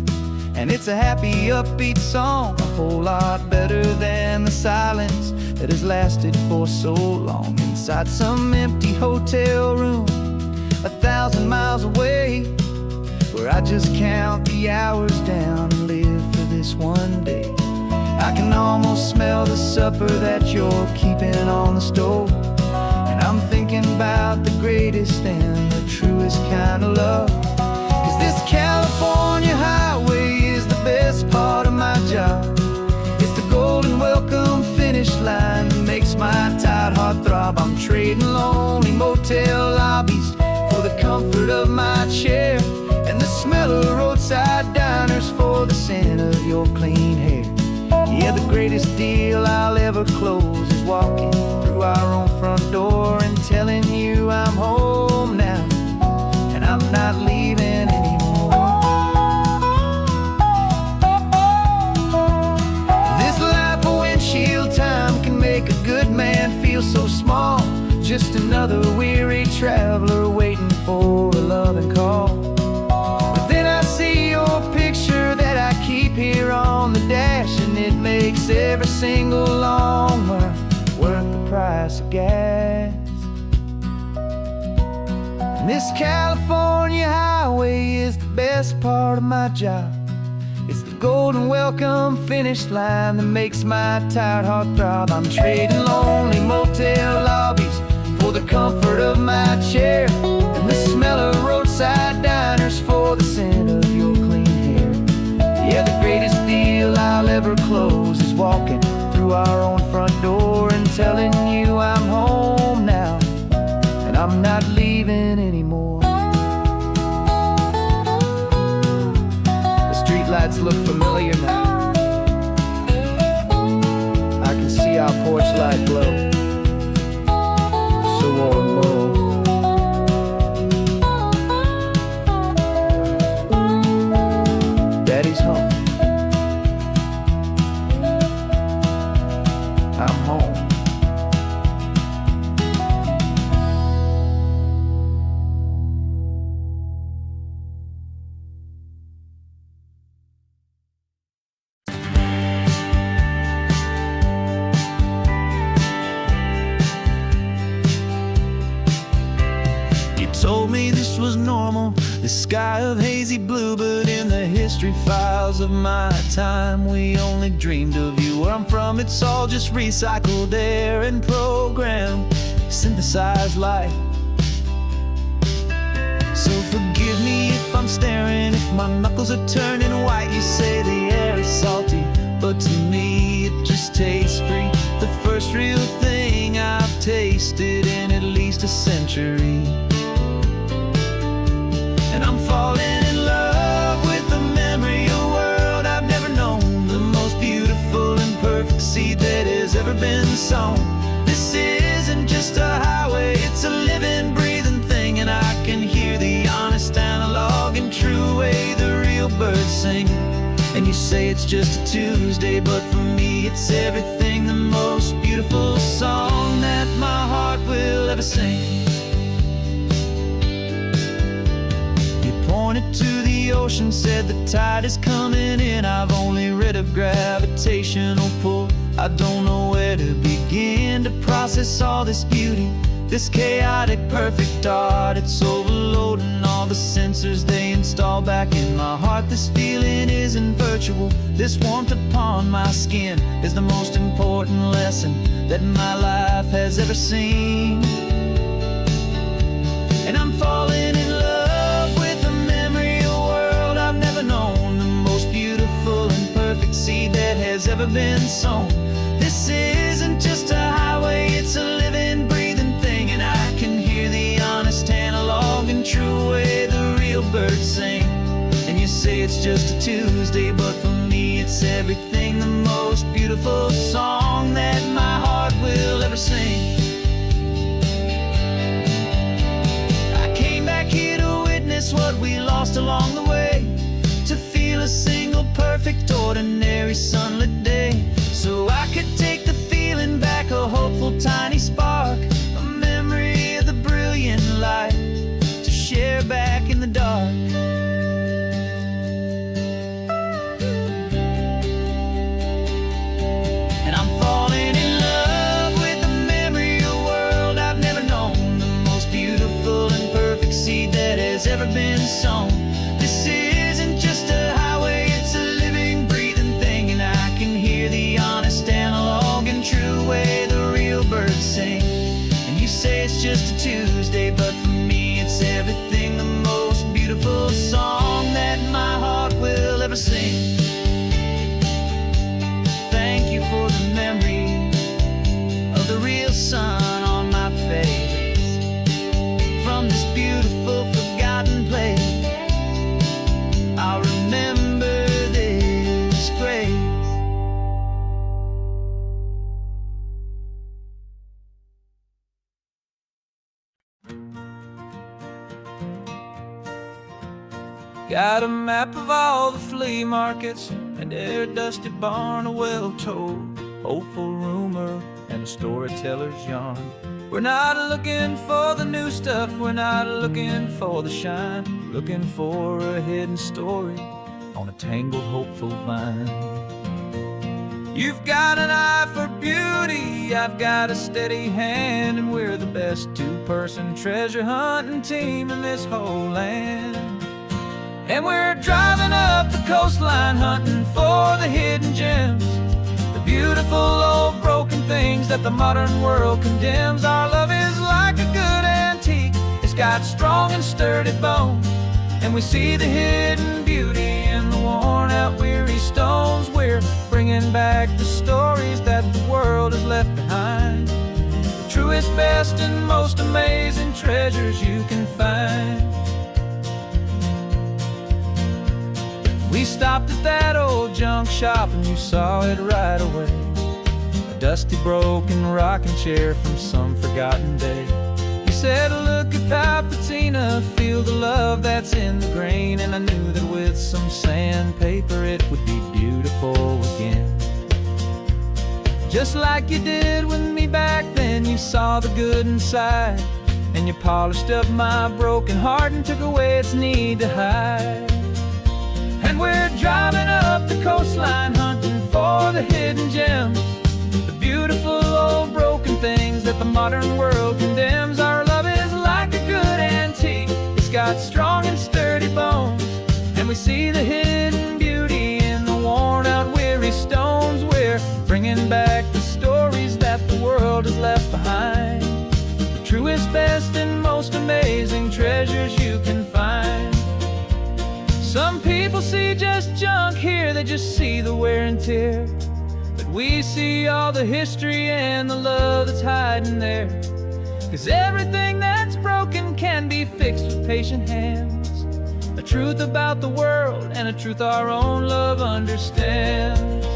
and it's a happy, upbeat song, a whole lot better than the silence that has lasted for so long inside some empty hotel room 1,000 miles away, where I just count the hours down and live for this one day. I can almost smell the supper that you're keeping on the stove, and I'm thinking about the greatest and the truest kind of love. 'Cause this California highway is the best part of my job. It's the golden welcome finish line that makes my tired heart throb. I'm trading lonely motel lobbies for the comfort of my chair, and the smell of roadside diners for the scent of your clean hair. Yeah, the greatest deal I'll ever close is walking through our own front door and telling you I'm home now, and I'm not leaving anymore. This life of windshield time can make a good man feel so small, just another weary traveler waiting for a loving call. But then I see your picture that I keep here on the dash, and it makes every single long mile worth the price of gas. And this California highway is the best part of my job. It's the golden welcome finish line that makes my tired heart throb. I'm trading lonely motel lobbies for the comfort of my chair, and the smell of roadside diners for the scent of your clean hair. Yeah, the greatest deal I'll ever close is walking through our own front door and telling you I'm home now, and I'm not leaving anymore. The streetlights look familiar now. I can see our porch light glow, so warm, oh. Daddy's home. I'm home. You told me this was normal, This sky of hazy blue, but in the history files of my time, we only dreamed of you. Where I'm from, it's all just recycled air and programmed, synthesized light. So forgive me if I'm staring, if my knuckles are turning white. You say the air is salty, but to me it just tastes free. The first real thing I've tasted in at least a century. And I'm falling in love with the memory of a world I've never known, the most beautiful and perfect seed that has ever been sown. This isn't just a highway, it's a living, breathing thing, and I can hear the honest, analog, and true way the real birds sing. And you say it's just a Tuesday, but for me it's everything, the most beautiful song that my heart will ever sing. Pointed to the ocean, said the tide is coming in. I've only read of gravitational pull. I don't know where to begin to process all this beauty, this chaotic perfect art. It's overloading all the sensors they install back in my heart. This feeling isn't virtual, this warmth upon my skin is the most important lesson that my life has ever seen. And I'm falling in love with a memory of a world I've never known, the most beautiful and perfect seed that has ever been sown. This isn't just a highway, it's a living, breathing thing, and I can hear the honest, analog, and true way the real birds sing. And you say it's just a Tuesday, but for me it's everything, the most beautiful song that my heart will ever sing. I came back here to witness what we lost along the way, to feel a single perfect ordinary sunlit day, so I could take the feeling back, a hopeful tiny spark, a memory of the brilliant light to share back in the dark. And I'm falling in love with the memory of a world I've never known, the most beautiful and perfect seed that has ever been sown. This isn't just a highway, it's a living, breathing thing, and I can hear the honest, analog, and true way the real birds sing. And you say it's just a Tuesday, but for me it's everything, the most beautiful song that my heart will ever sing. Thank you for the memory of the real sun on my face, from this beautiful forgotten place. I'll remember this grace. Got a map of all the flea markets, and air dusty barn, a well-told hopeful rumor, and a storyteller's yarn. We're not looking for the new stuff, we're not looking for the shine, looking for a hidden story on a tangled hopeful vine. You've got an eye for beauty, I've got a steady hand, and we're the best two-person treasure hunting team in this whole land. And we're driving up the coastline hunting for the hidden gems, the beautiful old broken things that the modern world condemns. Our love is like a good antique, it's got strong and sturdy bones, and we see the hidden beauty in the worn out weary stones. We're bringing back the stories that the world has left behind, the truest, best, and most amazing treasures you can find. We stopped at that old junk shop and you saw it right away, a dusty broken rocking chair from some forgotten day. You said, look at that patina, feel the love that's in the grain, and I knew that with some sandpaper it would be beautiful again. Just like you did with me back then, you saw the good inside, and you polished up my broken heart and took away its need to hide. And we're driving up the coastline hunting for the hidden gems, the beautiful old broken things that the modern world condemns. Our love is like a good antique, it's got strong and sturdy we see the hidden beauty in the worn out, weary stones. We're bringing back the stories that the world has left behind, the truest, best, and most amazing treasures you can find. Some people see just junk here, they just see the wear and tear, but we see all the history and the love that's hiding there. 'Cause everything that's broken can be fixed with patient hands, a truth about the world and a truth our own love understands.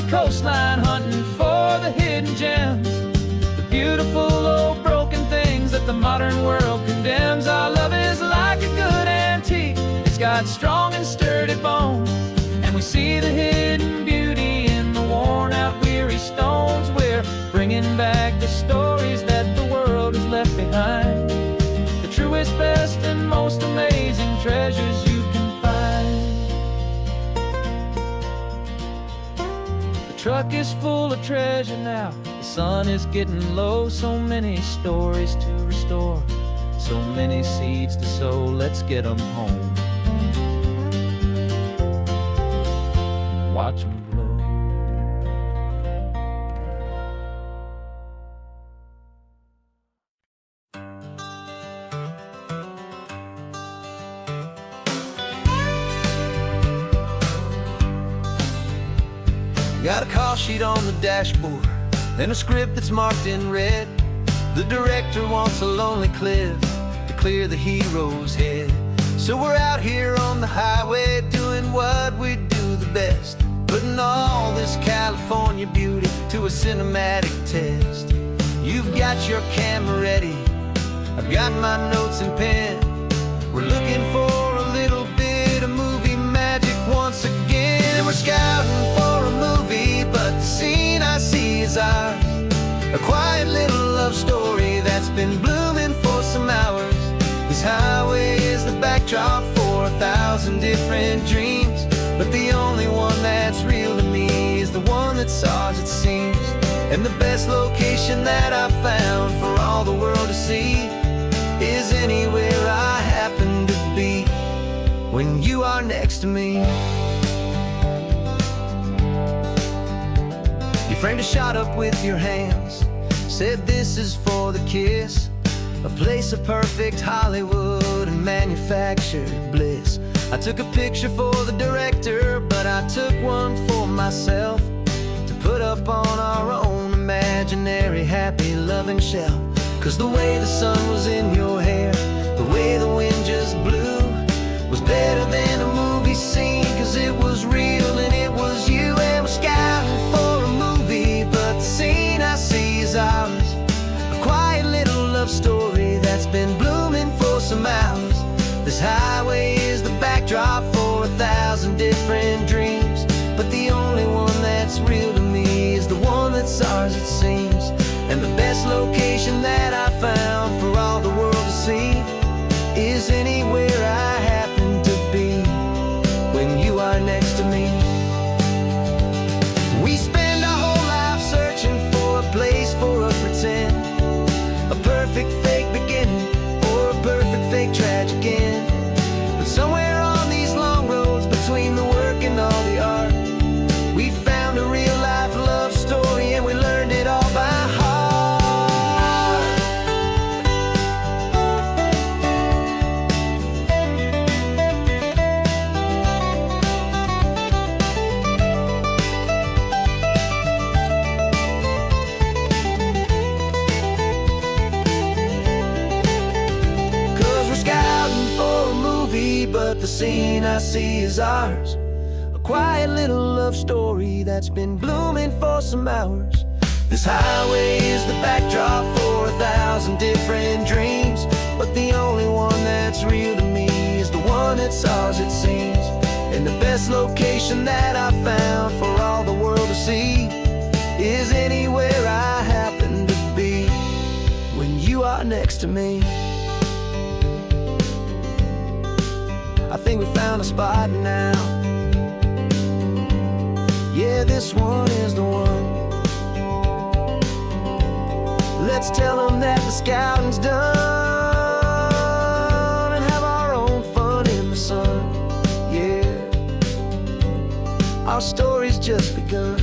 Coastline hunting for the hidden gems, the beautiful old broken things that the modern world condemns. Our love is like a good antique, it's got strong and sturdy bones, and we see the hidden beauty in the worn out, weary stones. We're bringing back the stories that the world has left behind, the truest, best, and most amazing treasures you can find. The truck is full of treasure now, the sun is getting low. So many stories to restore, so many seeds to sow. Let's get them home, watch them blow. Got a call sheet on the dashboard and a script that's marked in red. The director wants a lonely cliff to clear the hero's head. So we're out here on the highway doing what we do the best, putting all this California beauty to a cinematic test. You've got your camera ready, I've got my notes and pen. We're looking for a little bit of movie magic once again. And we're scouting for a movie, but the scene I see is ours, a quiet little love story that's been blooming for some hours. This highway is the backdrop for 1,000 different dreams, but the only one that's real to me is the one that's ours, it seems. And the best location that I've found for all the world to see is anywhere I happen to be when you are next to me. You framed a shot up with your hands, said this is for the kiss, a place of perfect Hollywood and manufactured bliss. I took a picture for the director, but I took one for myself to put up on our own imaginary happy loving shelf. 'Cause the way the sun was in your hair, the way the wind just blew, was better than a movie scene, 'cause it was real and it was you. And we're scouting for a movie, but the scene I see is ours, a quiet little love story that's been blooming for some hours. This highway is the backdrop for 1,000 different dreams, but the only one that's real to me is the one that's ours, it seems. And the best location that I found for all the world to see is anywhere I happen to be when you are next to me. We spend our whole life searching for a place for a pretend, a perfect fake beginning or a perfect fake tragic end. But somewhere on these long roads between the work and all the art, we found a real life love story and we learned it all by heart. But the scene I see is ours, a quiet little love story that's been blooming for some hours. This highway is the backdrop for 1,000 different dreams, but the only one that's real to me is the one that's ours, it seems. And the best location that I found for all the world to see is anywhere I happen to be when
right next to me. I think we found a spot now. Yeah, this one is the one. Let's tell them that the scouting's done and have our own fun in the sun. Yeah, our story's just begun.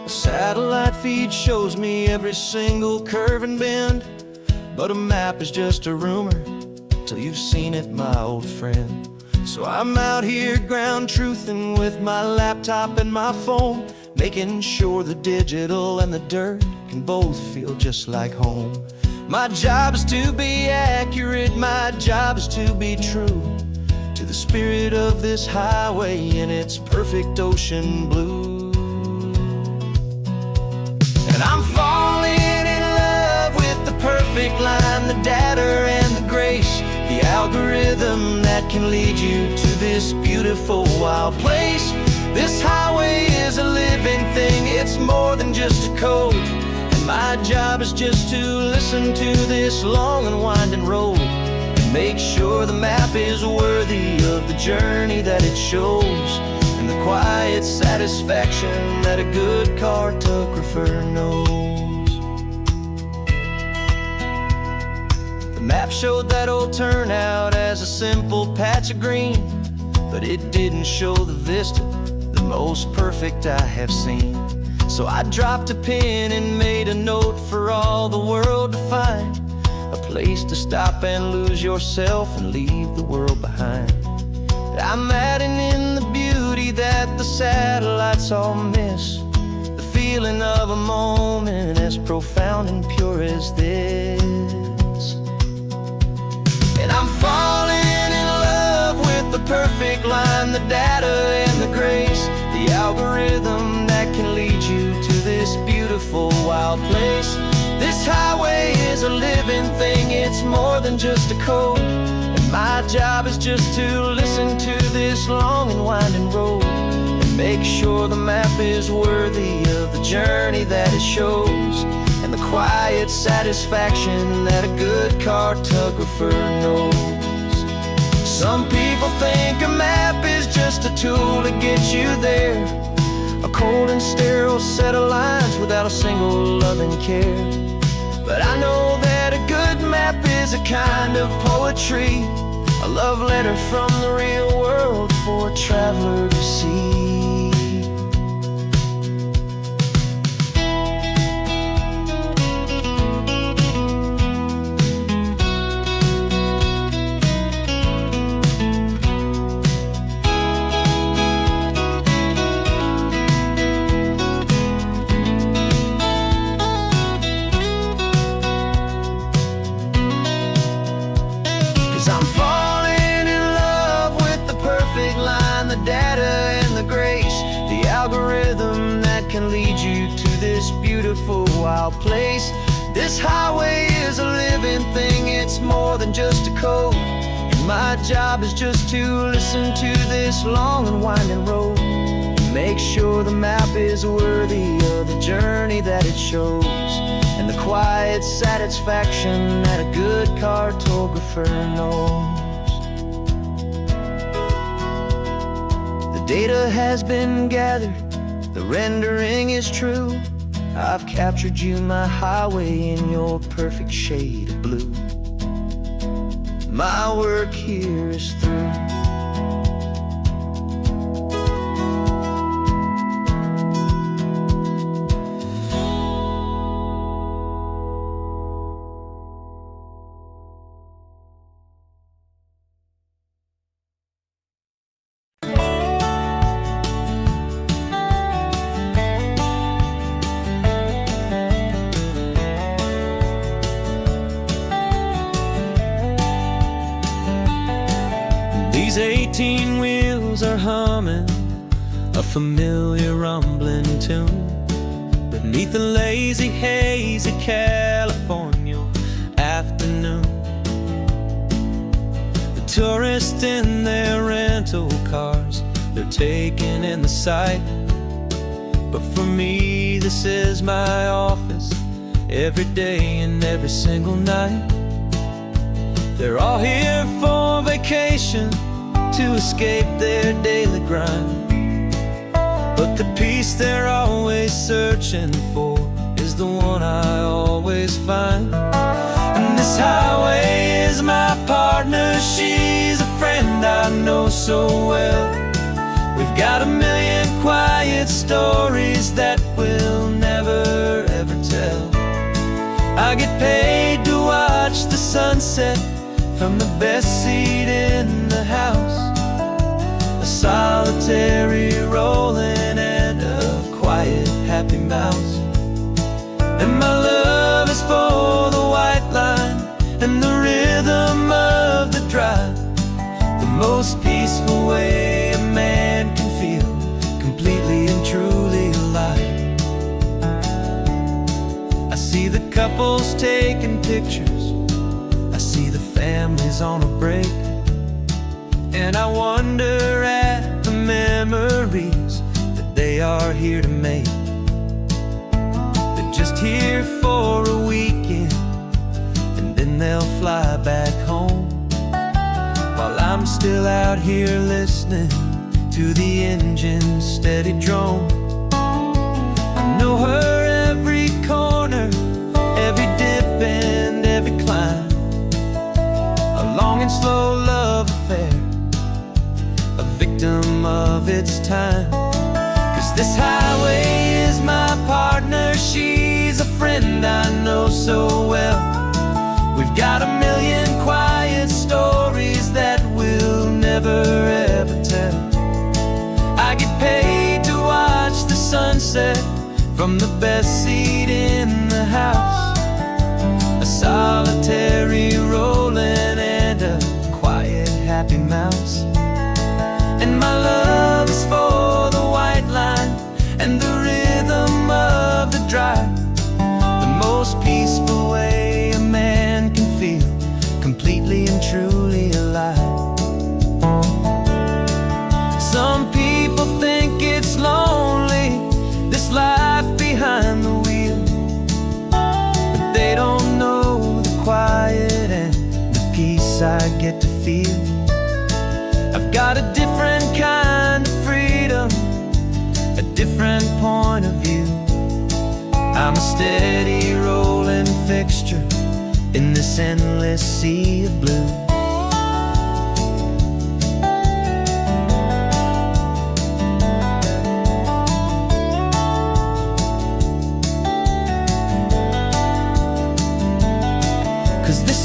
Satellite feed shows me every single curve and bend, but a map is just a rumor till you've seen it, my old friend. So I'm out here ground truthing with my laptop and my phone, making sure the digital and the dirt can both feel just like home. My job is to be accurate, my job is to be true to the spirit of this highway in its perfect ocean blue. And I'm falling in love with the perfect line, the data and the grace, the algorithm that can lead you to this beautiful wild place. This highway is a living thing, it's more than just a code. And my job is just to listen to this long and winding road and make sure the map is worthy of the journey that it shows, and the quiet satisfaction that a good cartographer knows. The map showed that old turnout as a simple patch of green, but it didn't show the vista, the most perfect I have seen. So I dropped a pin and made a note for all the world to find, a place to stop and lose yourself and leave the world behind. I'm adding in the beauty that the satellites all miss, the feeling of a moment as profound and pure as this. And I'm falling in love with the perfect line, the data and the grace, the algorithm that can lead you to this beautiful wild place. This highway is a living thing, it's more than just a code. My job is just to listen to this long and winding road and make sure the map is worthy of the journey that it shows, and the quiet satisfaction that a good cartographer knows. Some people think a map is just a tool to get you there, a cold and sterile set of lines without a single loving care. But I know that a good map is a kind of poetry, a love letter from the real world for a traveler to see. Algorithm that can lead you to this beautiful wild place. This highway is a living thing, it's more than just a code. And my job is just to listen to this long and winding road and make sure the map is worthy of the journey that it shows, and the quiet satisfaction that a good cartographer knows. Data has been gathered, the rendering is true. I've captured you, my highway, in your perfect shade of blue. My work here is through. These 18 wheels are humming a familiar rumbling tune, but beneath the lazy haze of California afternoon. The tourists in their rental cars, they're taking in the sight. But for me, this is my office, every day and every single night. They're all here for vacation, to escape their daily grind. But the peace they're always searching for is the one I always find. And this highway is my partner, she's a friend I know so well. We've got a million quiet stories that we'll never ever tell. I get paid to watch the sunset from the best seat in the house. A solitary rolling and a quiet happy mouse. And my love is for the white line and the rhythm of the drive. The most peaceful way a man can feel completely and truly alive. I see the couples taking pictures, I see the families on a break, and I wonder at the memories that they are here to make. They're just here for a weekend, and then they'll fly back home, while I'm still out here listening to the engine's steady drone. I know her every corner, every dip and every climb. A long and slow love affair, a victim of its time. 'Cause this highway is my partner, she's a friend I know so well. We've got a million quiet stories that we'll never ever tell. I get paid to watch the sunset from the best seat in the house. A solitary rolling and a quiet happy mouse. And my love is for the white line and the rhythm of the drive. The most peaceful way a man can feel completely and truly alive. Some people think it's lonely, this life behind the wheel, but they don't know the quiet and the peace I get to feel. I've got a different kind of freedom, a different point of view. I'm a steady rolling fixture in this endless sea of blue.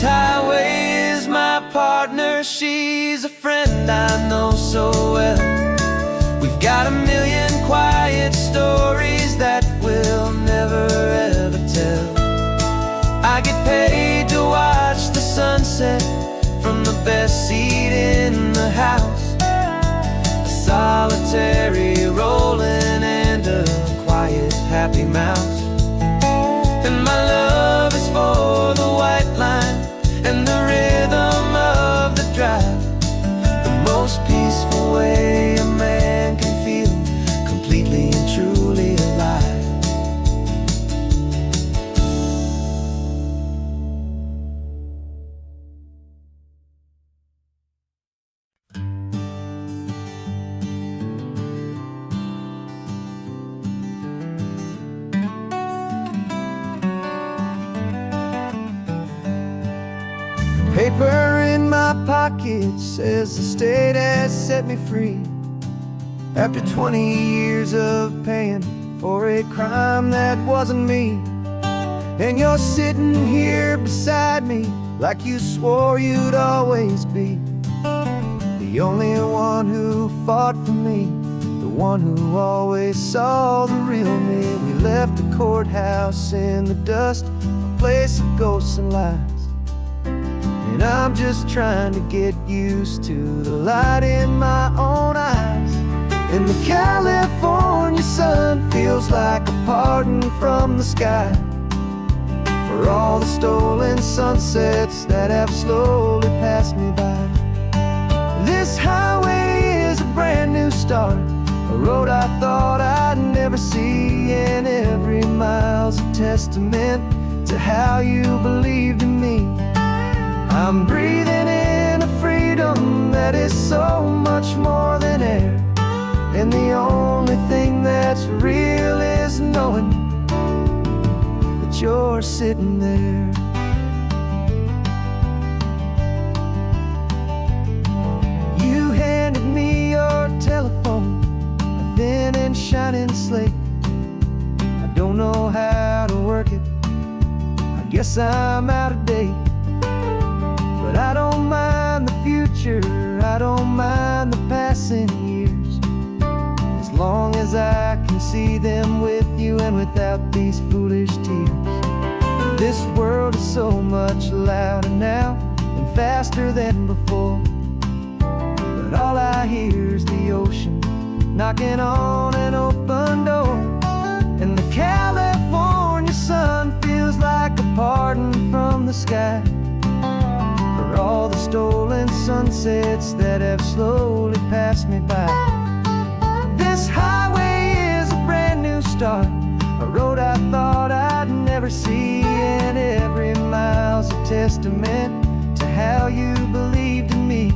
Highway is my partner, she's a friend I know so well. We've got a million quiet stories that we'll never ever tell. I get paid to watch the sunset from the best seat in the house. A solitary rolling and a quiet happy mouse. And my love is for the white line and the rhythm of the drive. The most peaceful way a man can feel completely and truly alive. Paper in my pocket says the state has set me free, after 20 years of paying for a crime that wasn't me. And you're sitting here beside me like you swore you'd always be, the only one who fought for me, the one who always saw the real me. We left the courthouse in the dust, a place of ghosts and lies. And I'm just trying to get used to the light in my own eyes. And the California sun feels like a
pardon from the sky for all the stolen sunsets that have slowly passed me by. This highway is a brand new start, a road I thought I'd never see, and every mile's a testament to how you believed in me. I'm breathing in a freedom that is so much more than air, and the only thing that's real is knowing that you're sitting there. You handed me your telephone, a thin and shining slate. I don't know how to work it, I guess I'm out of date. But I don't mind the future, I don't mind the passing years, as long as I can see them with you and without these foolish tears. This world is so much louder now and faster than before, but all I hear is the ocean knocking on an open door. And the California sun feels like a pardon from the sky for all the stolen sunsets that have slowly passed me by. This highway is a brand new start, a road I thought I'd never see, and every mile's a testament to how you believed in me.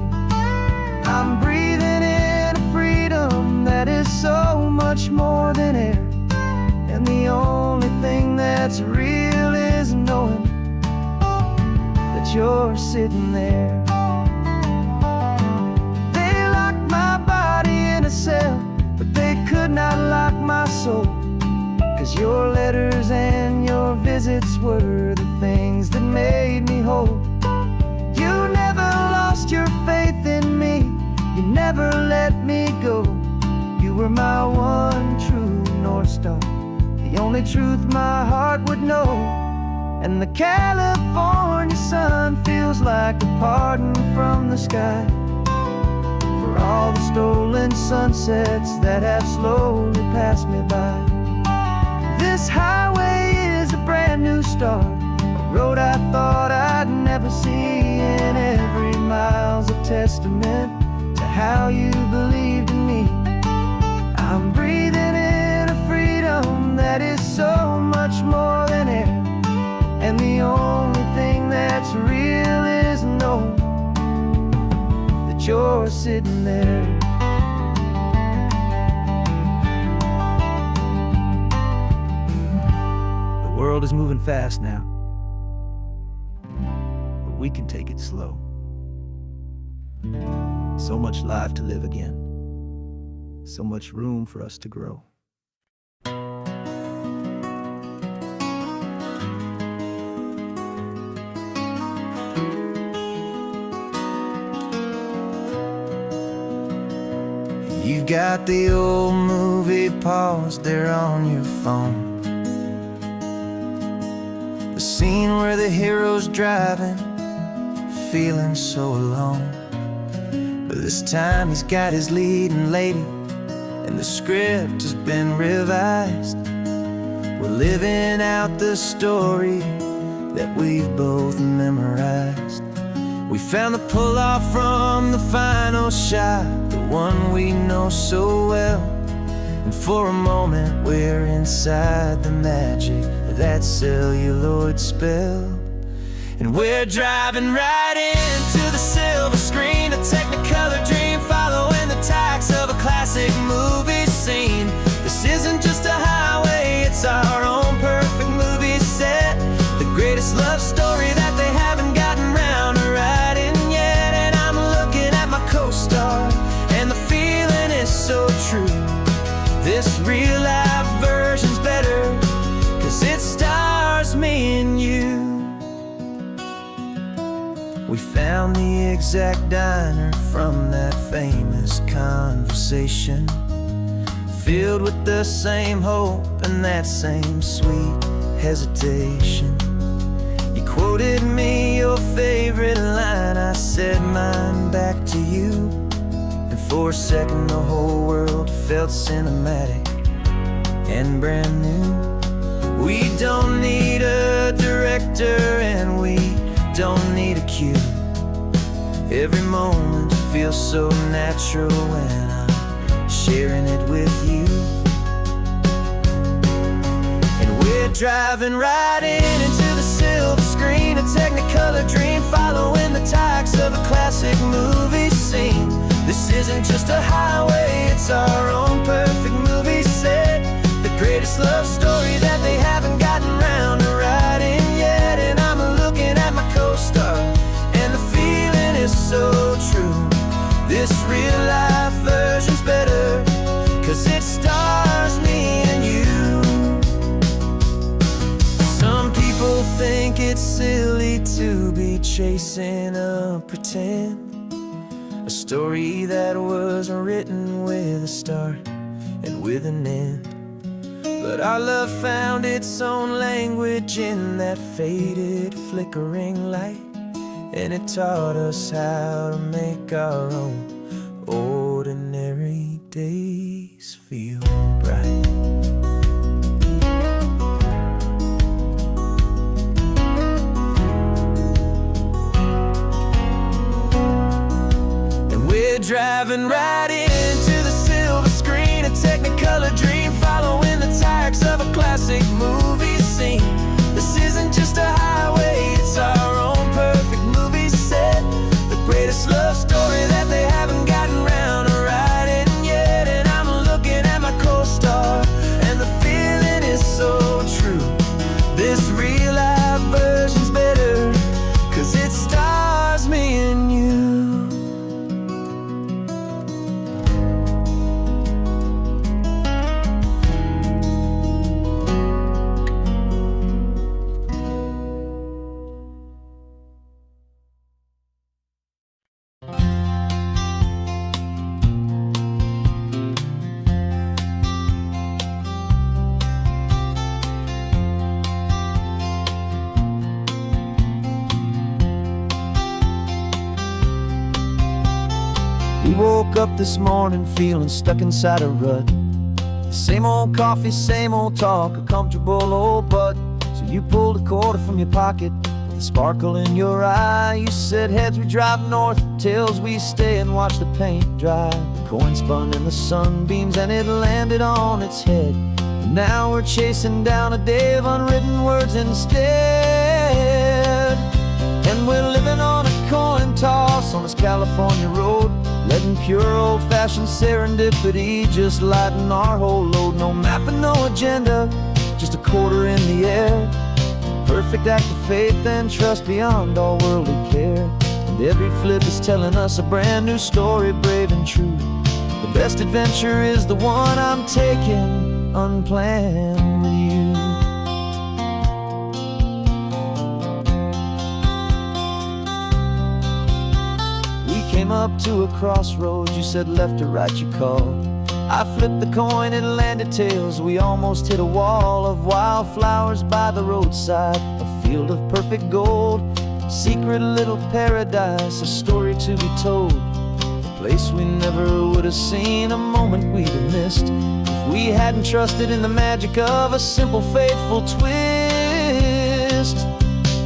I'm breathing in a freedom that is so much more than air, and the only thing that's real is knowing that you're sitting there. They locked my body in a cell, but they could not lock my soul, 'cause your letters and your visits were the things that made me whole. You never lost your faith in me, you never let me go. You were my one true North Star, the only truth my heart would know. And the California sun feels like a pardon from the sky for all the stolen sunsets that have slowly passed me by. This highway is a brand new start, a road I thought I'd never see, and every mile's a testament to how you believed in me. I'm breathing in a freedom that is so much more than air, and the only thing that's real is knowing that you're sitting there. The world is moving fast now, but we can take it slow. So much life to live again, so much room for us to grow. You've got the old movie paused there on your phone, the scene where the hero's driving, feeling so alone. But this time he's got his leading lady, and the script has been revised. We're living out the story that we've both memorized. We found the pull-off from the final shot, the one we know so well. And for a moment we're inside the magic of that celluloid spell. And we're driving right into the silver screen, a Technicolor dream, following the tacks of a classic movie scene. This isn't just a highway, it's our own perfect movie set, the greatest love story that they haven't gotten round to writing yet. And I'm looking at my co-star, and the feeling is so true. This real life version's better, 'cause it stars me and you. We found the exact diner from that famous conversation, filled with the same hope and that same sweet hesitation. You quoted me your favorite line, I said mine back to you, and for a second the whole world felt cinematic.
and brand new. We don't need a director and we don't need a cue. Every moment feels so natural when I'm sharing it with you. And we're driving right into the silver screen, a Technicolor dream, following the tacks of a classic movie scene. This isn't just a highway, it's our own perfect movie set. The greatest love story that they haven't gotten round to writing yet. And I'm looking at my co-star, and the feeling is so true. This real life version's better, 'cause it stars me and you. Some people think it's silly to be chasing a pretend, a story that was written with a start and with an end. But our love found its own language in that faded, flickering light, and it taught us how to make our own ordinary days feel bright. And we're driving right into the silver screen, a Technicolor dream, following the tacks of a classic movie scene. This isn't just a highway, it's our own perfect movie set. The greatest love story that they haven't gotten round to writing yet. And I'm looking at my co-star, and the feeling is so true. This real life version's better, 'cause it stars me and you. We woke up this morning feeling stuck inside a rut. Same old coffee, same old talk, a comfortable old butt. So you pulled a quarter from your pocket with a sparkle in your eye. You said heads we drive north, tails we stay and watch the paint dry. The coin spun in the sunbeams and it landed on its head. And now we're chasing down a day of unwritten words instead. And we're living on a coin toss on this California road, letting pure old-fashioned serendipity just lighten our whole load. No map and no agenda, just a quarter in the air. Perfect act of faith and trust beyond all worldly care. And every flip is telling us a brand new story, brave and true. The best adventure is the one I'm taking unplanned with you. Came up to a crossroads, you said left or right you called. I flipped the coin, it landed tails. We almost hit a wall of wildflowers by the roadside, a field of perfect gold, secret little paradise, a story to be told. A place we never would have seen, a moment we'd have missed if we hadn't trusted in the magic of a simple, faithful twist.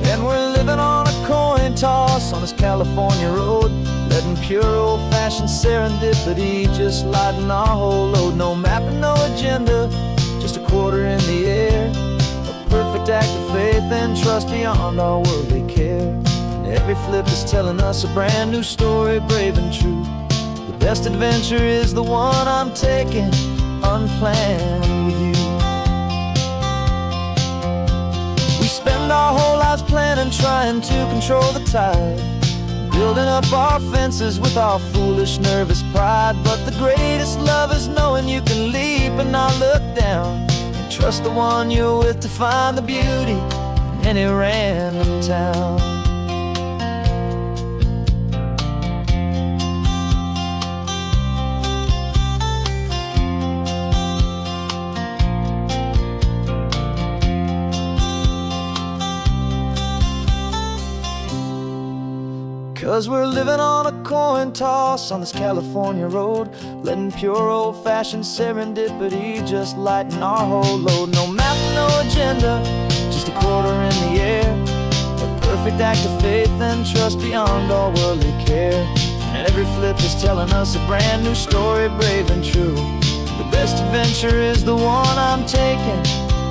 And we're living on a coin toss on this California road, letting pure old-fashioned serendipity just lighten our whole load. No map and no agenda, just a quarter in the air. A perfect act of faith and trust beyond our worldly care. And every flip is telling us a brand new story, brave and true. The best adventure is the one I'm taking unplanned with you. We spend our whole lives planning, trying to control the tide, building up our fences with our foolish, nervous pride. But the greatest love is knowing you can leap and not look down, and trust the one you're with to find the beauty in any random town. 'cause we're living on a coin toss on this California road, letting pure old-fashioned serendipity just lighten our whole load. No map, no agenda, just a quarter in the air, a perfect act of faith and trust beyond all worldly care. And every flip is telling us a brand new story, brave and true. The best adventure is the one I'm taking,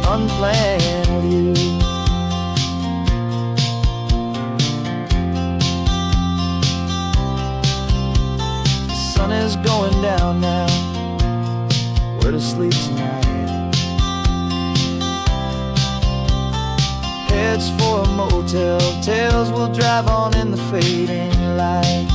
unplanned with you. The sun is going down now, we're to sleep tonight. Heads for a motel, tails will drive on in the fading light.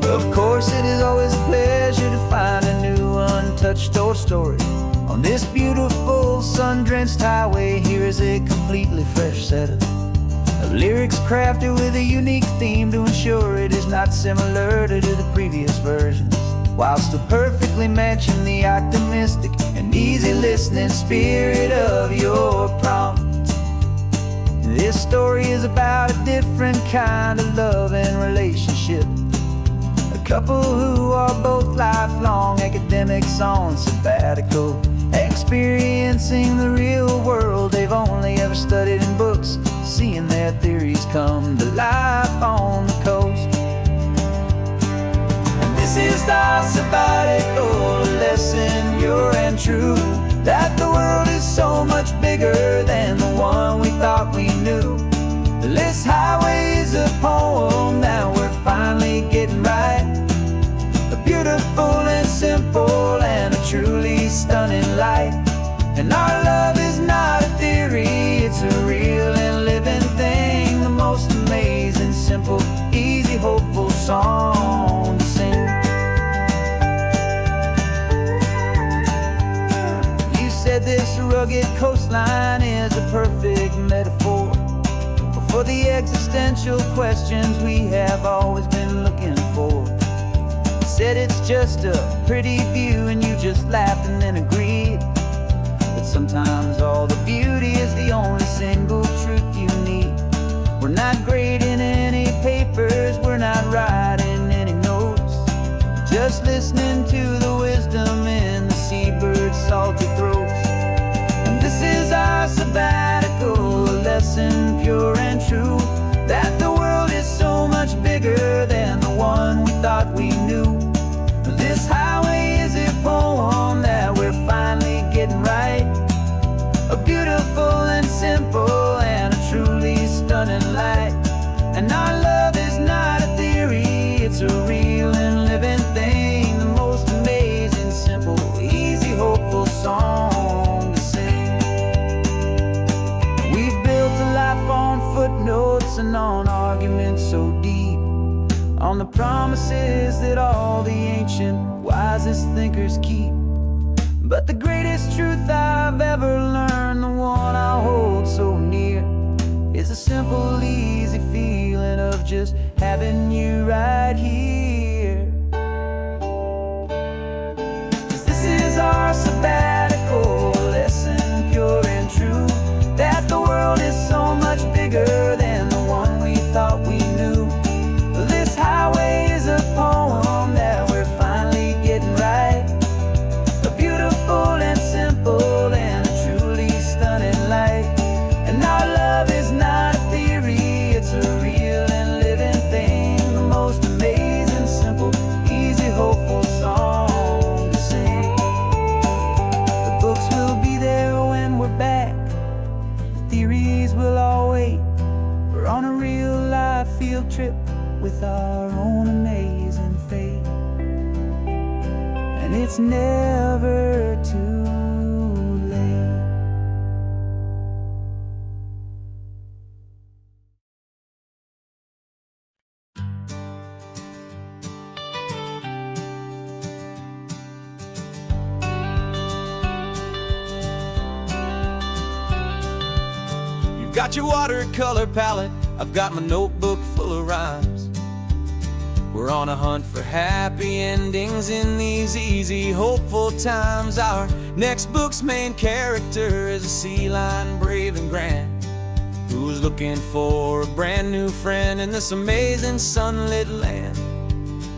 Of course, it is always a pleasure to find a new untouched old story. On this beautiful sun-drenched highway, here is a completely fresh set of lyrics crafted with a unique theme to ensure it is not similar to the previous versions, while still perfectly matching the optimistic and easy listening spirit of your prompt. This story is about a different kind of love and relationship. A couple who are both lifelong academics on sabbatical, experiencing the real world they've only ever studied in books, seeing their theories come to life on the coast. And this is our sabbatical lesson, pure and true, that the world is so much bigger than the one we thought we knew. This highway is a poem that we're finally getting right, a beautiful and simple and a truly stunning light. And our love is not a theory, it's a real and living thing, the most amazing, simple, easy, hopeful song to sing. You said this rugged coastline is a perfect metaphor for the existential questions we have always been looking for. You said it's just a pretty view and you just laughed and then agreed. But sometimes all the beauty is the only single truth you need. We're not grading any papers, we're not writing any notes, just listening to the wisdom in the seabird's salty throats. And this is our sabbatical lesson, pure and true, that the world is so much bigger than the one we thought we knew. This highway is a poem that we're finally getting right, a beautiful and simple and a truly stunning light. And our love is not a theory, it's a real and living thing, the most amazing, simple, easy, hopeful song to sing. We've built a life on footnotes and on arguments so deep, on the promises that all the ancient, wisest thinkers keep. But the greatest truth I've ever learned, the one I hold so near, is a simple, easy feeling of just having you right here. 'Cause this is our sabbatical lesson, pure and true, that the world is so much bigger than the one we thought we knew. This highway is a poem that we're finally getting right, a beautiful and simple and a truly stunning light. And our love is not a theory, it's a real and living thing, the most amazing, simple, easy, hopeful song to sing. The books will be there when we're back, the theories will all wait. We're on a real life field trip with our own amazing fate, and it's never too late. got your watercolor palette, I've got my notebook full of rhymes. We're on a hunt for happy endings in these easy, hopeful times. Our next book's main character is a sea lion, brave and grand, who's looking for a brand new friend in this amazing sunlit land.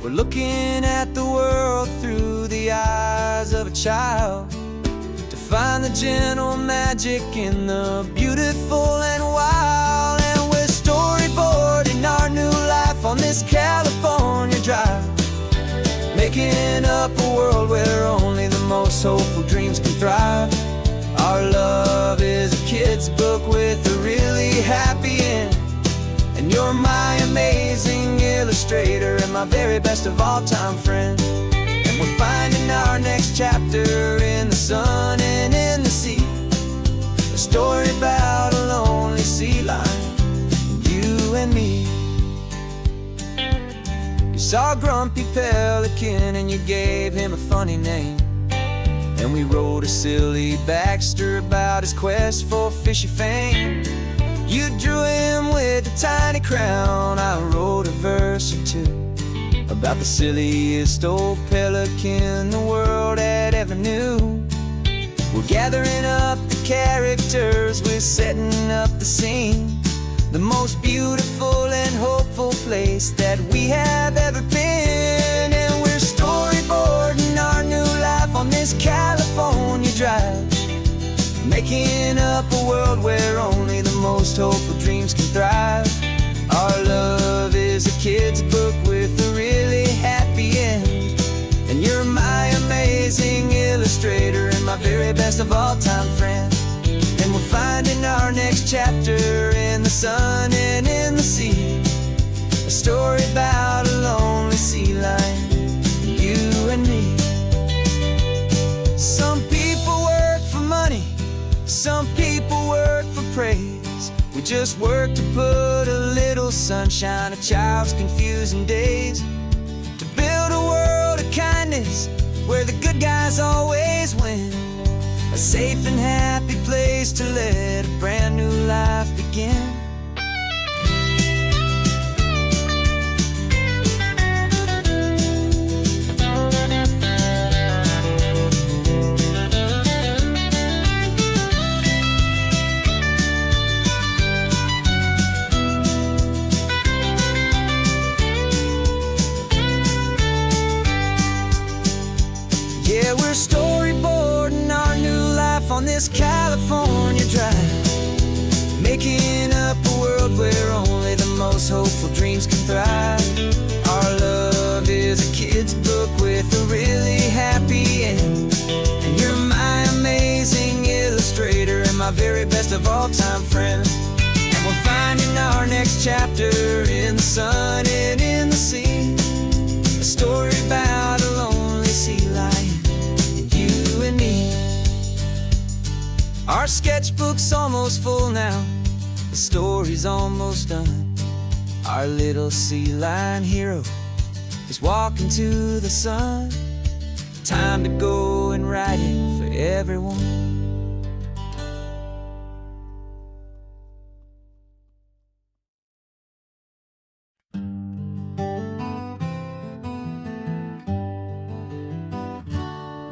We're looking at the world through the eyes of a child, to find the gentle magic in the beautiful and wild. And we're storyboarding our new life on this California drive, making up a world where only the most hopeful dreams can thrive. Our love is a kid's book with a really happy end, and you're my amazing illustrator and my very best of all time friend. And we're finding our next chapter in the sun and in the sea, a story about a lonely sea lion, you and me. You saw a grumpy pelican and you gave him a funny name, and we wrote a silly Baxter about his quest for fishy fame. You drew him with a tiny crown, I wrote a verse or two about the silliest old pelican the world had ever knew. We're gathering up the characters, we're setting up the scene, the most beautiful and hopeful place that we have ever been. And we're storyboarding our new life on this California drive, making up a world where only the most hopeful dreams can thrive. Our love is a kid's book with a really happy end, and you're my amazing illustrator and my very best of all time friend. And we're finding our next chapter in the sun and in the sea, a story about a lonely sea lion, you and me. Some people work for money, some people work for praise. We just work to put a little sunshine in a child's confusing days, to build a world of kindness where the good guys always win, a safe and happy place to let a brand new life begin. Yeah, we're storyboarding our new life on this California drive, making up a world where only the most hopeful dreams can thrive. Our love is a kid's book with a really happy end, and you're my amazing illustrator and my very best of all time friend. And we're finding our next chapter in the sun and in the sea, a story about a lonely sea lion, you and me. Our sketchbook's almost full now, the story's almost done. Our little sea lion hero is walking to the sun. Time to go and write it for everyone.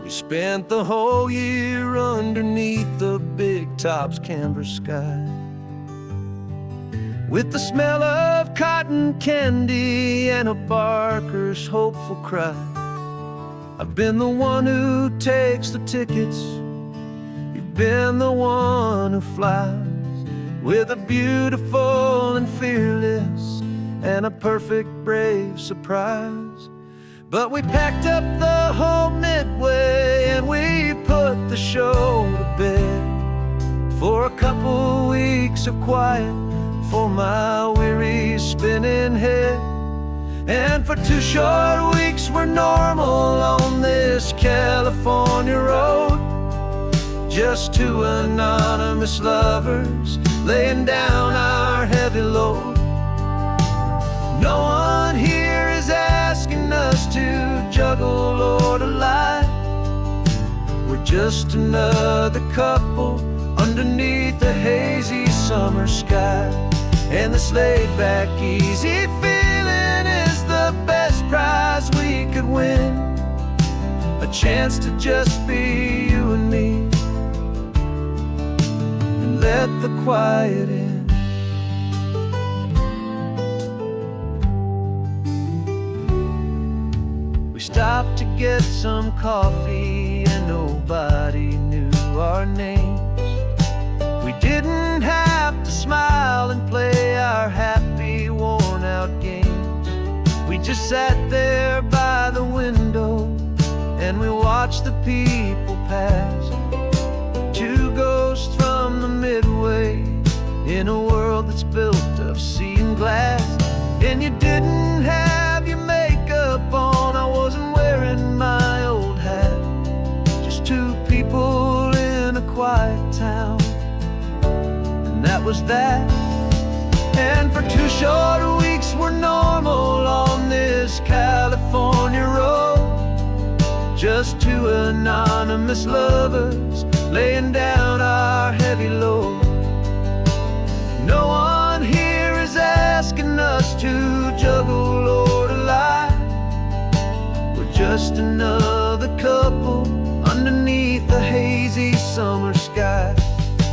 We spent the whole year underneath the big top's canvas sky, with the smell of cotton candy and a barker's hopeful cry. I've been the one who takes the tickets, you've been the one who flies, with a beautiful and fearless and a perfect brave surprise. But we packed up the whole Midway and we put the show to bed, for a couple weeks of quiet for my weary spinning head. And for 2 short weeks we're normal on this California road, just 2 anonymous lovers laying down our heavy load. No one here is asking us to juggle or to lie, we're just another couple underneath a hazy summer sky. And this laid-back, easy feeling is the best prize we could win. A chance to just be you and me, and let the quiet in. We stopped to get some coffee and nobody knew our names. We didn't have to smile and play our happy, worn-out games. We just sat there by the window and we watched the people pass. Two ghosts from the Midway in a world that's built of sea and glass. And you didn't have your makeup on, I wasn't wearing my old hat. Just two people in a quiet town, and that was that. And for 2 short weeks we're normal on this California road. Just two anonymous lovers laying down our heavy load. No one here is asking us to juggle or to lie. We're just another couple underneath a hazy summer sky.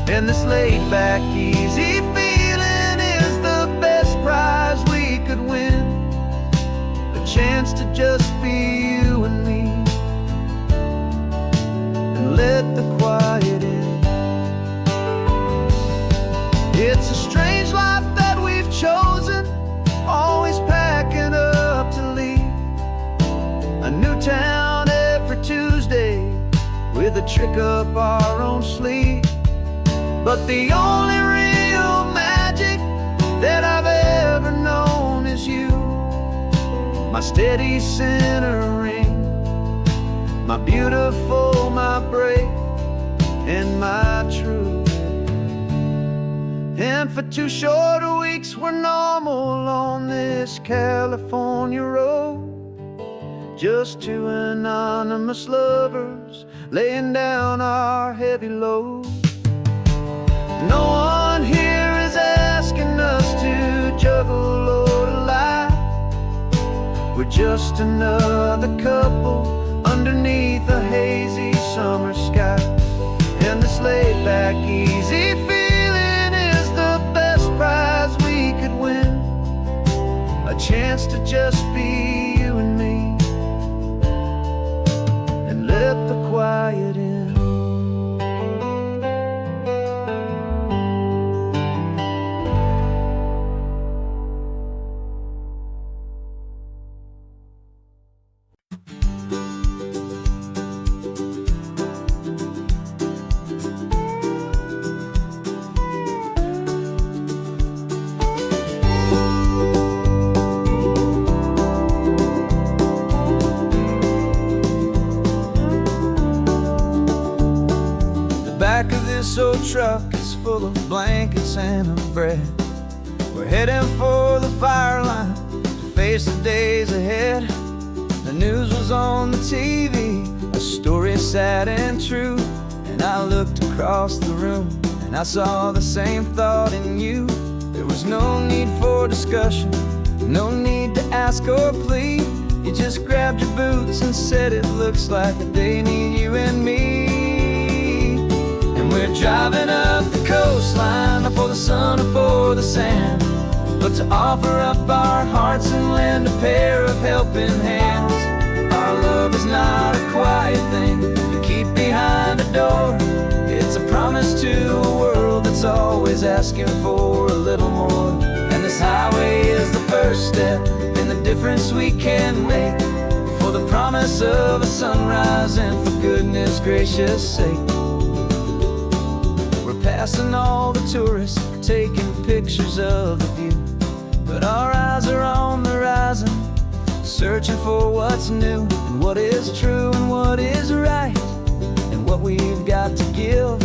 And this laid-back, easy feeling is the best prize we could win. A chance to just be you and me, and let the quiet in. It's a strange life that we've chosen, always packing up to leave. A new town every Tuesday with a trick up our own sleeve. But the only real magic that I've ever known is you, my steady centering, my beautiful, my brave, and my true. And for 2 short weeks we're normal on this California road. Just two anonymous lovers laying down our heavy load. No one here is asking us to juggle or to lie. We're just another couple underneath a hazy summer sky. And this laid-back, easy feeling is the best prize we could win. A chance to just be you and me, and let the quiet in. Back of this old truck is full of blankets and a bread. We're heading for the fire line to face the days ahead. The news was on the TV, a story sad and true. And I looked across the room and I saw the same thought in you. There was no need for discussion, no need to ask or plead. You just grabbed your boots and said it looks like a day need you and me. We're driving up the coastline, not for the sun or for the sand, but to offer up our hearts and lend a pair of helping hands. Our love is not a quiet thing to keep behind a door. It's a promise to a world that's always asking for a little more. And this highway is the first step in the difference we can make, for the promise of a sunrise and for goodness gracious sake. Passing all the tourists, taking pictures of the view, but our eyes are on the horizon, searching for what's new, and what is true and what is right, and what we've got to give.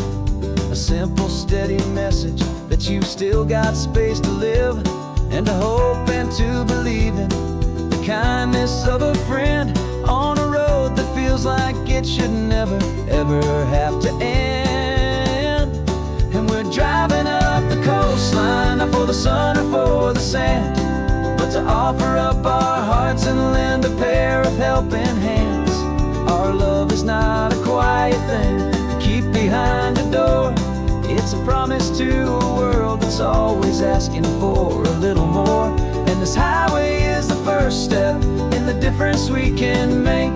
A simple, steady message that you've still got space to live, and to hope and to believe in the kindness of a friend on a road that feels like it should never, ever have to end. for the sun or for the sand, but to offer up our hearts and lend a pair of helping hands. Our love is not a quiet thing to keep behind a door. It's a promise to a world that's always asking for a little more. And this highway is the first step in the difference we can make,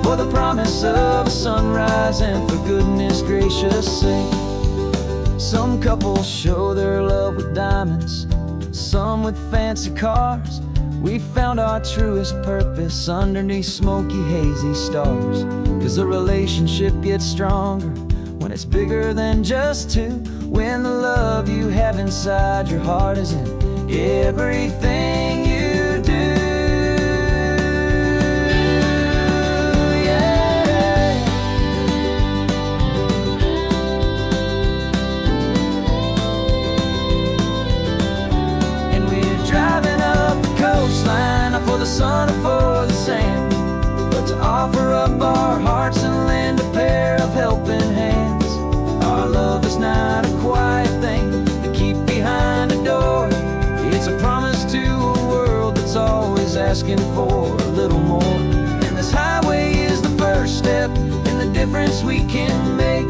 for the promise of a sunrise and for goodness gracious sake. Some couples show their love with diamonds, some with fancy cars. We found our truest purpose underneath smoky, hazy stars. 'Cause a relationship gets stronger when it's bigger than just two, when the love you have inside your heart is in everything you do. Yeah. And we're driving up the coastline, not for the sun or for the sand, but to offer up our hearts and lend a pair of helping hands. Our love is not a quiet thing to keep behind a door. It's a promise to a world that's always asking for a little more. And this highway is the first step in the difference we can make,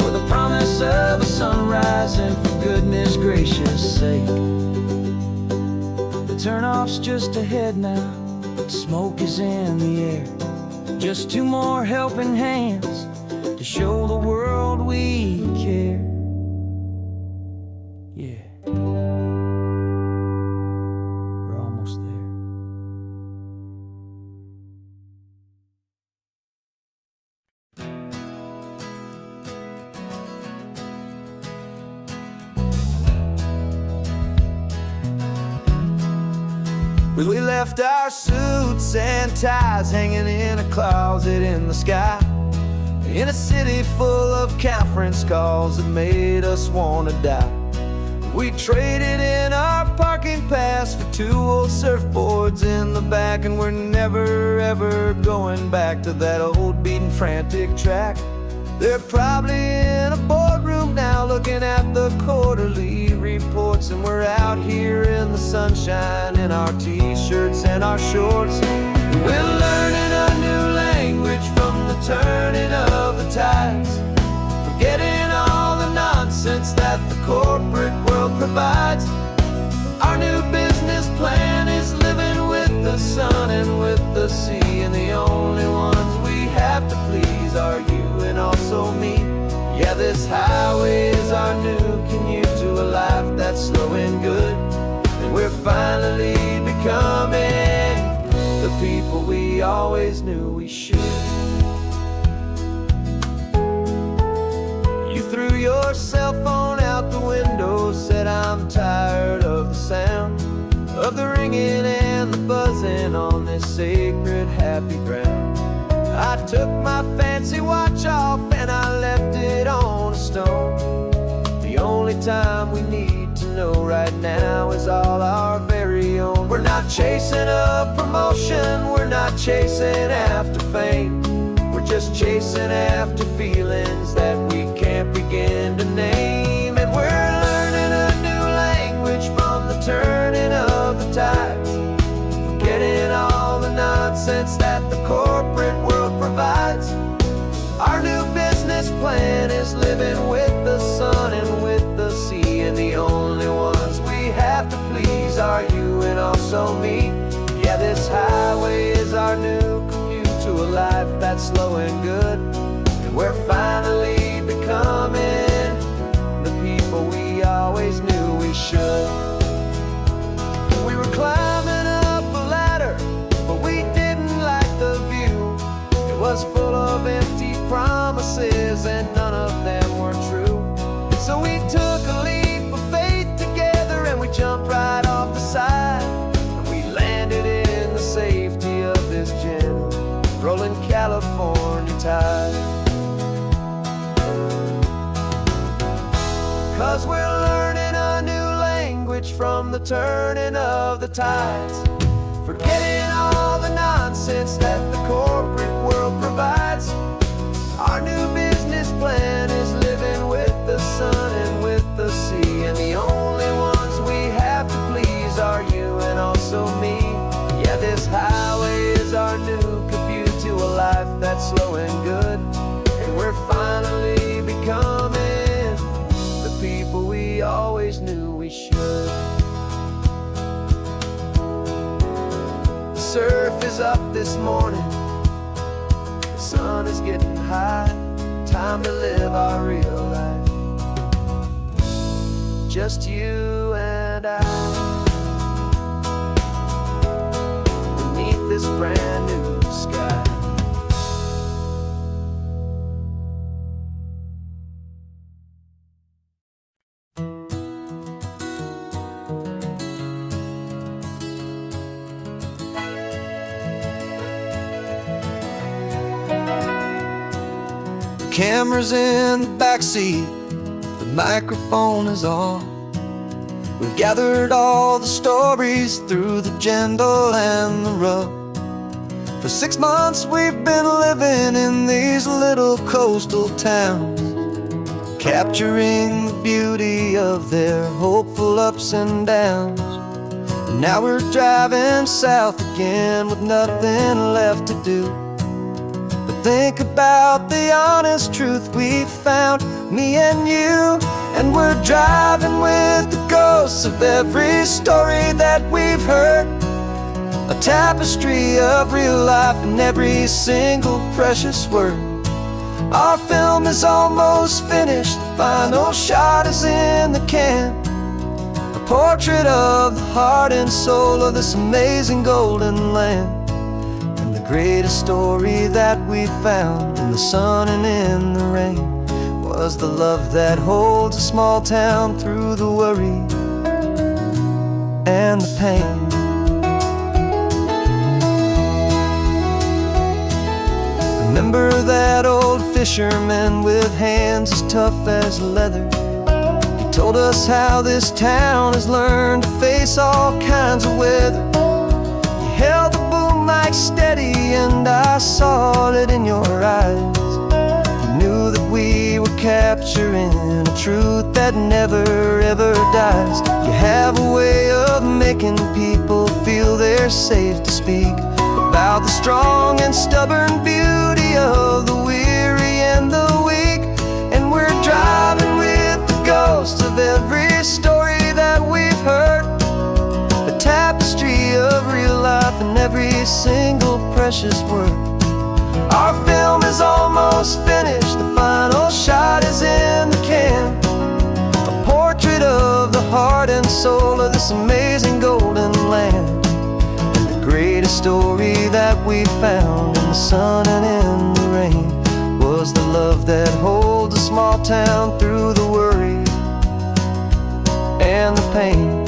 for the promise of a sunrise and for goodness gracious sake. The turnoff's just ahead now, smoke is in the air. Just two more helping hands to show the world we care. Yeah. We're almost there.
Well, we left our suits and ties hanging in a closet in the sky, in a city full of conference calls that made us wanna die. We traded in our parking pass for two old surfboards in the back, and we're never ever going back to that old beaten frantic track. They're probably in a boardroom now looking at the quarterly reports, and we're out here in the sunshine in our t-shirts and our shorts. We're learning a new language from the turning of the tides, forgetting all the nonsense that the corporate world provides. Our new business plan is living with the sun and with the sea, and the only ones we have to please are you and also me. Yeah, this highway is our new commute to a life that's slow and good, and we're finally becoming the people we always knew we should. You threw your cell phone out the window, said I'm tired of the sound of the ringing and the buzzing on this sacred happy ground. I took my fancy watch off and I left it on a stone. The only time we need to know right now is all our very own. We're not chasing a promotion, we're not chasing after fame, we're just chasing after feelings that we can't begin to name. And we're learning a new language from the turning of the tides, forgetting all the nonsense that the corporate world provides. Our new business plan is living with the sun and with the sea, and the only ones we have to please are you and also me. Yeah, this highway is our new commute to a life that's slow and good, and we're finally becoming the people we always knew we should. We were climbing up a ladder, but we didn't like the view. It was full of empty promises and none of them were true. So we took a leap of faith together and we jumped right off the side, and we landed in the safety of this gentle rolling California tide. 'Cause we're learning a new language from the turning of the tides, forgetting all the nonsense that the corporate world provides. Our new business plan is living with the sun and with the sea, and the only ones we
up this morning, the sun is getting high. Time to live our real life, just you and I, beneath this brand new sky. Camera's in the backseat, the microphone is on. We've gathered all the stories through the gentle and the rough. For 6 months we've been living in these little coastal towns, capturing the beauty of their hopeful ups and downs. And now we're driving south again with nothing left to do. Think about the honest truth we found, me and you. And we're driving with the ghosts of every story that we've heard, a tapestry of real life in every single precious word. Our film is almost finished, the final shot is in the can, a portrait of the heart and soul of this amazing golden land. Greatest story that we found in the sun and in the rain was the love that holds a small town through the worry and the pain. Remember that old fisherman with hands as tough as leather? He told us how this town has learned to face all kinds of weather. He held the boom mic steady and I saw it in your eyes. You knew that we were capturing a truth that never ever dies. You have a way of making people feel they're safe to speak about the strong and stubborn beauty of the weary and the weak. And we're driving with the ghosts of every story that we've heard, a tapestry of real life in every single precious word. Our film is almost finished, the final shot is in the can, a portrait of the heart and soul of this amazing golden land. And the greatest story that we found in the sun and in the rain was the love that holds a small town through the worry and the pain.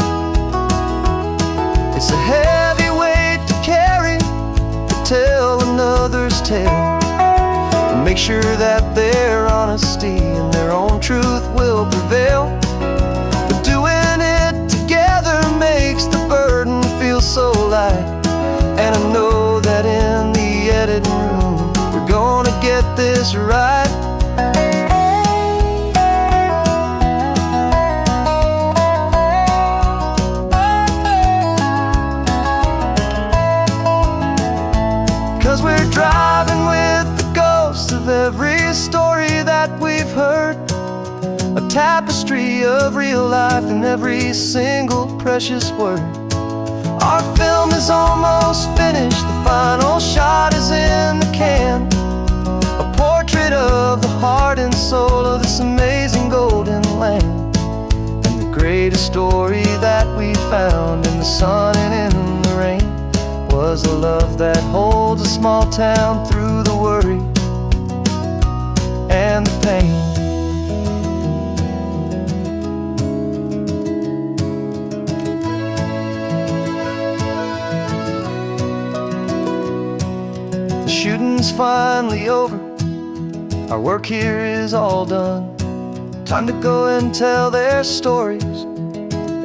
It's a heavy weight to carry, to tell another's tale, and make sure that their honesty and their own truth will prevail. But doing it together makes the burden feel so light. And I know that in the editing room we're gonna get this right. 'Cause we're driving with the ghosts of every story that we've heard, a tapestry of real life in every single precious word. Our film is almost finished, the final shot is in the can, a portrait of the heart and soul of this amazing golden land. And the greatest story that we found in the sun and in the rain was a love that holds a small town through the worry and the pain. The shooting's finally over, our work here is all done. Time to go and tell their stories,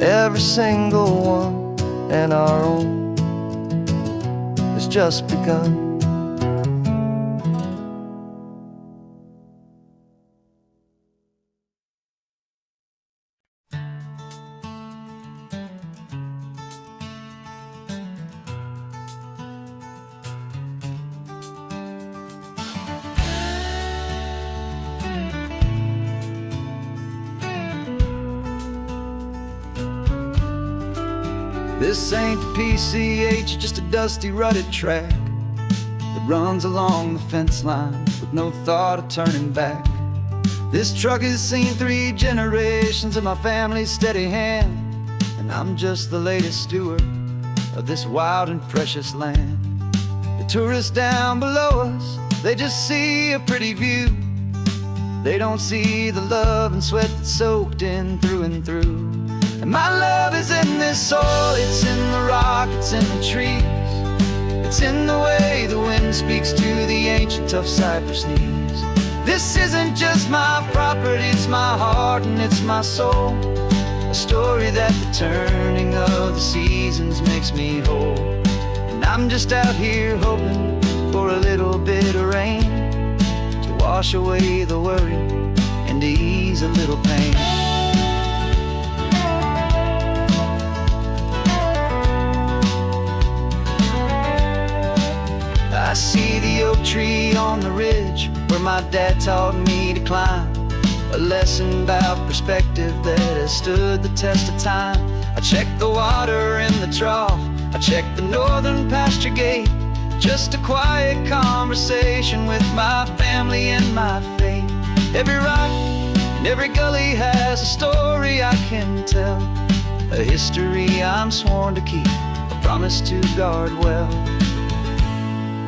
every single one, and our own has just begun. This ain't the PCH, just a dusty, rutted track.
runs along the fence line with no thought of turning back. This truck has seen 3 generations of my family's steady hand, and I'm just the latest steward of this wild and precious land. The tourists down below us, they just see a pretty view. They don't see the love and sweat that's soaked in through and through. And my love is in this soil, it's in the rock, it's in the trees. It's in the way the wind speaks to the ancient tough cypress knees. This isn't just my property, it's my heart and it's my soul. A story that the turning of the seasons makes me whole. And I'm just out here hoping for a little bit of rain to wash away the worry and to ease a little pain. I see the oak tree on the ridge where my dad taught me to climb. A lesson about perspective that has stood the test of time. I check the water in the trough, I check the northern pasture gate. Just a quiet conversation with my family and my faith. Every rock and every gully has a story I can tell, a history I'm sworn to keep, a promise to guard well.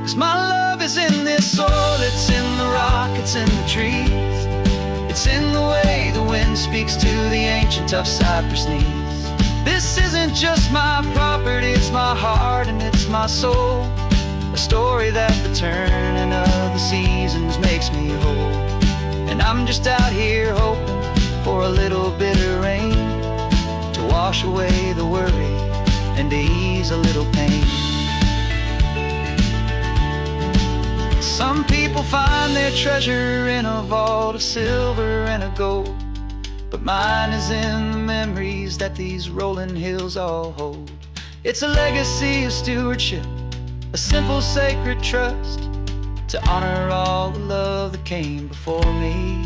'Cause my love is in this soil, it's in the rock, it's in the trees. It's in the way the wind speaks to the ancient tough cypress knees. This isn't just my property, it's my heart and it's my soul. A story that the turning of the seasons makes me whole. And I'm just out here hoping for a little bit of rain to wash away the worry and to ease a little pain. Some people find their treasure in a vault of silver and of gold, but mine is in the memories that these rolling hills all hold. It's a legacy of stewardship, a simple sacred trust, to honor all the love that came before me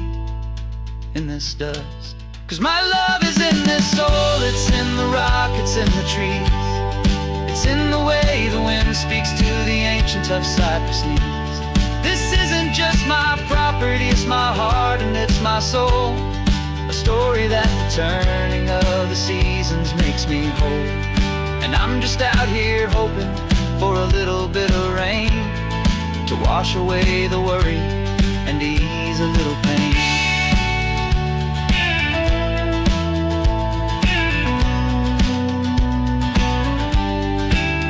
in this dust. 'Cause my love is in this soul, it's in the rock, it's in the trees. It's in the way the wind speaks to the ancient tough cypress knees. This isn't just my property, it's my heart and it's my soul. A story that the turning of the seasons makes me whole. And I'm just out here hoping for a little bit of rain to wash away the worry and ease a little pain.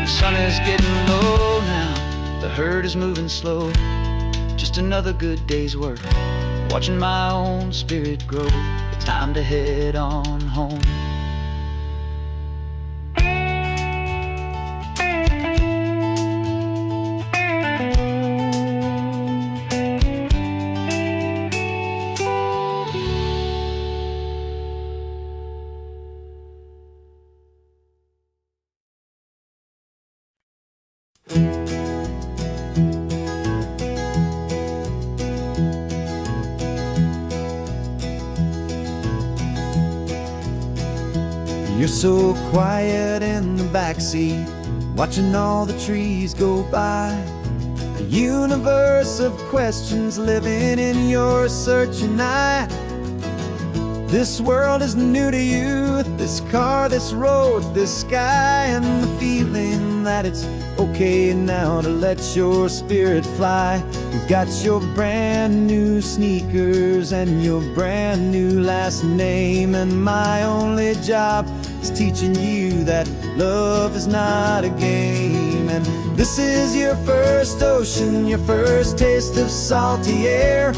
The sun is getting low now, the herd is moving slow. Just another good day's work, watching my own spirit grow. Time to head on home.
You're so quiet in the backseat, watching all the trees go by. A universe of questions living in your searching eye. This world is new to you, this car, this road, this sky, and the feeling that it's okay now to let your spirit fly. You've got your brand new sneakers and your brand new last name, and my only job is teaching you that love is not a game. And this is your first ocean, your first taste of salty air.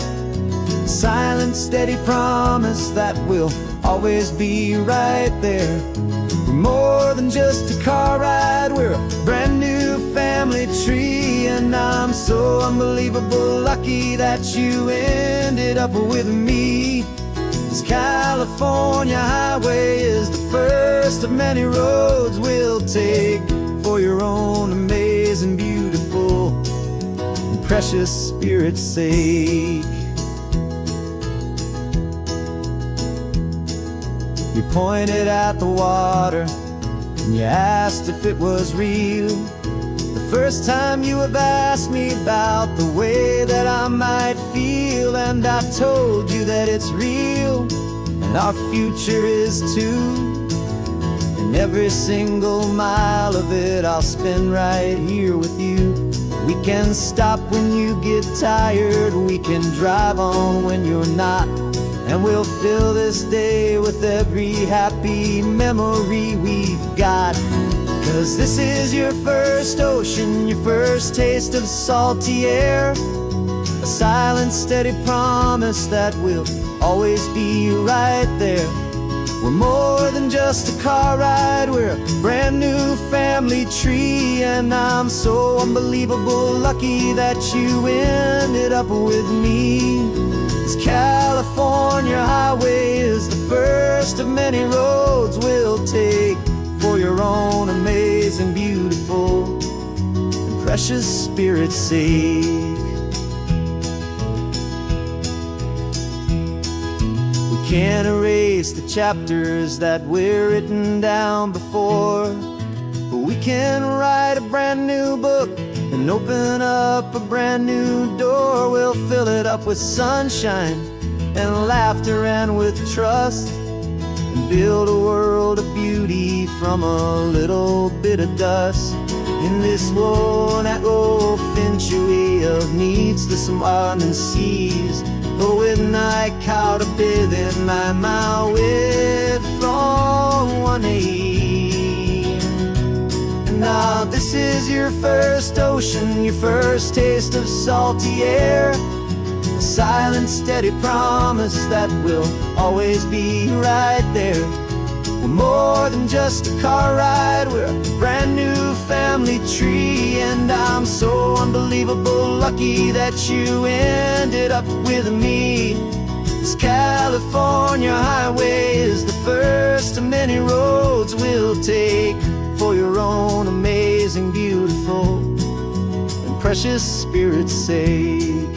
Silent, steady promise that we'll always be right there. We're more than just a car ride, we're a brand new family tree. And I'm so unbelievable lucky that you ended up with me. This California highway is the first of many roads we'll take for your own amazing, beautiful, and precious spirit's sake. You pointed at the water and you asked if it was real. The First time you have asked me about the way that I might feel, and I told you that it's real, and our future is too. And every single mile of it I'll spend right here with you. We can stop when you get tired, we can drive on when you're not, and we'll fill this day with every happy memory we've got. 'Cause this is your first ocean, your first taste of salty air, a silent, steady promise that we'll always be right there. We're more than just a car ride, we're a brand new family tree, and I'm so unbelievable lucky that you ended up with me. This California highway is the first of many roads we'll take for your own amazing, beautiful, and precious spirit's sake. We can't erase the chapters that we're written down before, but we can write a brand new book and open up a brand new door. We'll fill it up with sunshine and laughter and with trust, and build a world of beauty from a little bit of dust. In this world that finchuí of needs the summerland seas, but with night caught a bit in my mouth with from one aim. And now this is your first ocean, your first taste of salty air, a silent, steady promise that we'll always be right there. We're more than just a car ride, we're a brand new family tree, and I'm so unbelievable lucky that you ended up with me. This California highway is the first of many roads we'll take for your own amazing, beautiful, and precious spirit's sake.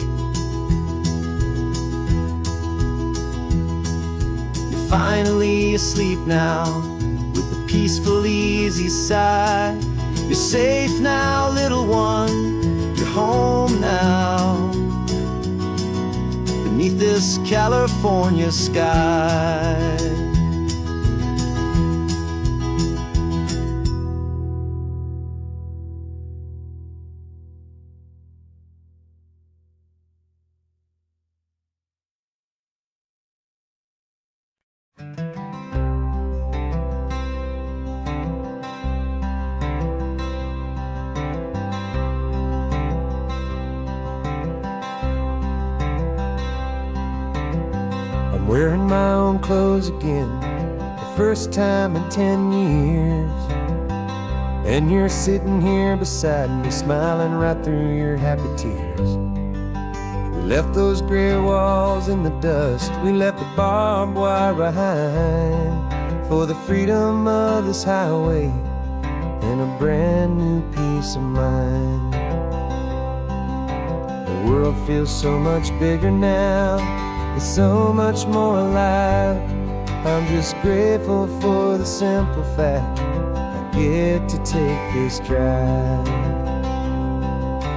Finally asleep now, with a peaceful, easy sigh. You're safe now, little one, you're home now, beneath this California sky.
I'm wearing my own clothes again, the first time in 10 years. And you're sitting here beside me, smiling right through your happy tears. We left those gray walls in the dust, we left the barbed wire behind, for the freedom of this highway and a brand new peace of mind. The world feels so much bigger now, it's so much more alive. I'm just grateful for the simple fact I get to take this drive.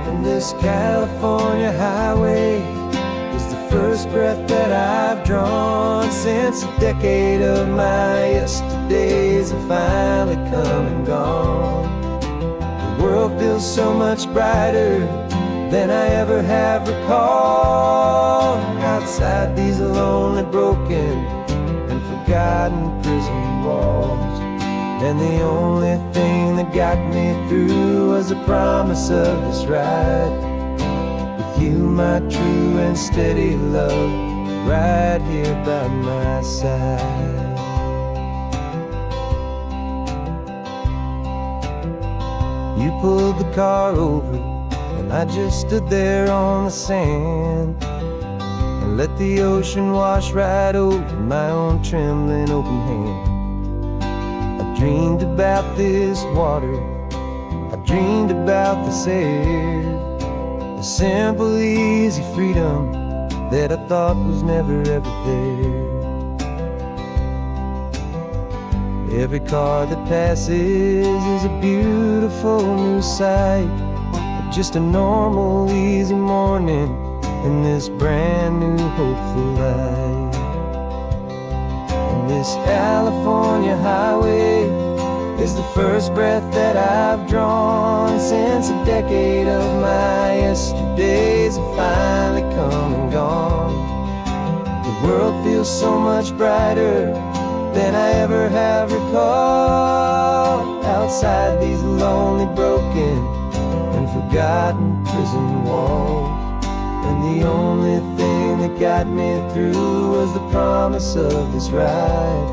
And this California highway is the first breath that I've drawn since a decade of my yesterdays have finally come and gone. The world feels so much brighter than I ever have recalled. Outside these lonely, broken, and forgotten prison walls, and the only thing that got me through was the promise of this ride with you, my true and steady love, right here by my side. You pulled the car over, and I just stood there on the sand and let the ocean wash right over my own trembling open hand. I dreamed about this water, I dreamed about this air, the simple, easy freedom that I thought was never ever there. Every car that passes is a beautiful new sight. Just a normal, easy morning in this brand new, hopeful life. And this California highway is the first breath that I've drawn since a decade of my yesterdays have finally come and gone. The world feels so much brighter than I ever have recalled. Outside these lonely, broken, and forgotten prison walls. And the only thing that got me through was the promise of this ride.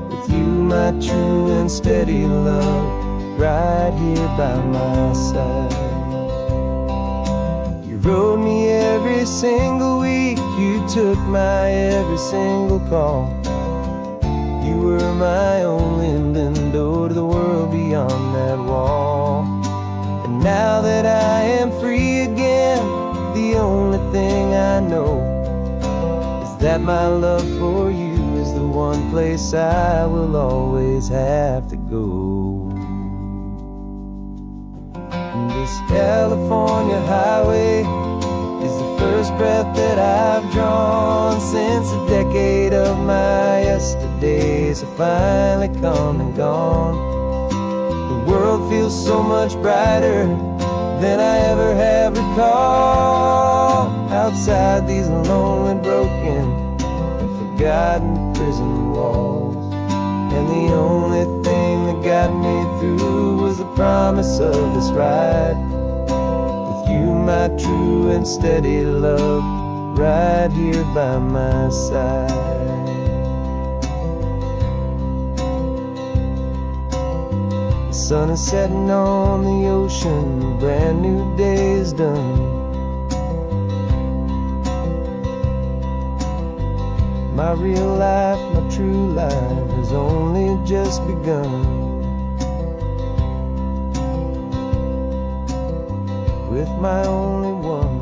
With you, my true and steady love, right here by my side. You rode me every single week, you took my every single call. You were my only window to the world beyond that wall. And now that I am free again, the only thing I know is that my love for you is the one place I will always have to go. And this California highway is the first breath that I've drawn since a decade of my yesterdays have finally come and gone. The world feels so much brighter than I ever have recalled. Outside these lonely, broken, and forgotten prison walls. And the only thing that got me through was the promise of this ride. With you, my true and steady love, right here by my side. The sun is setting on the ocean, a brand new day is done. My real life, my true life has only just begun. With my only one.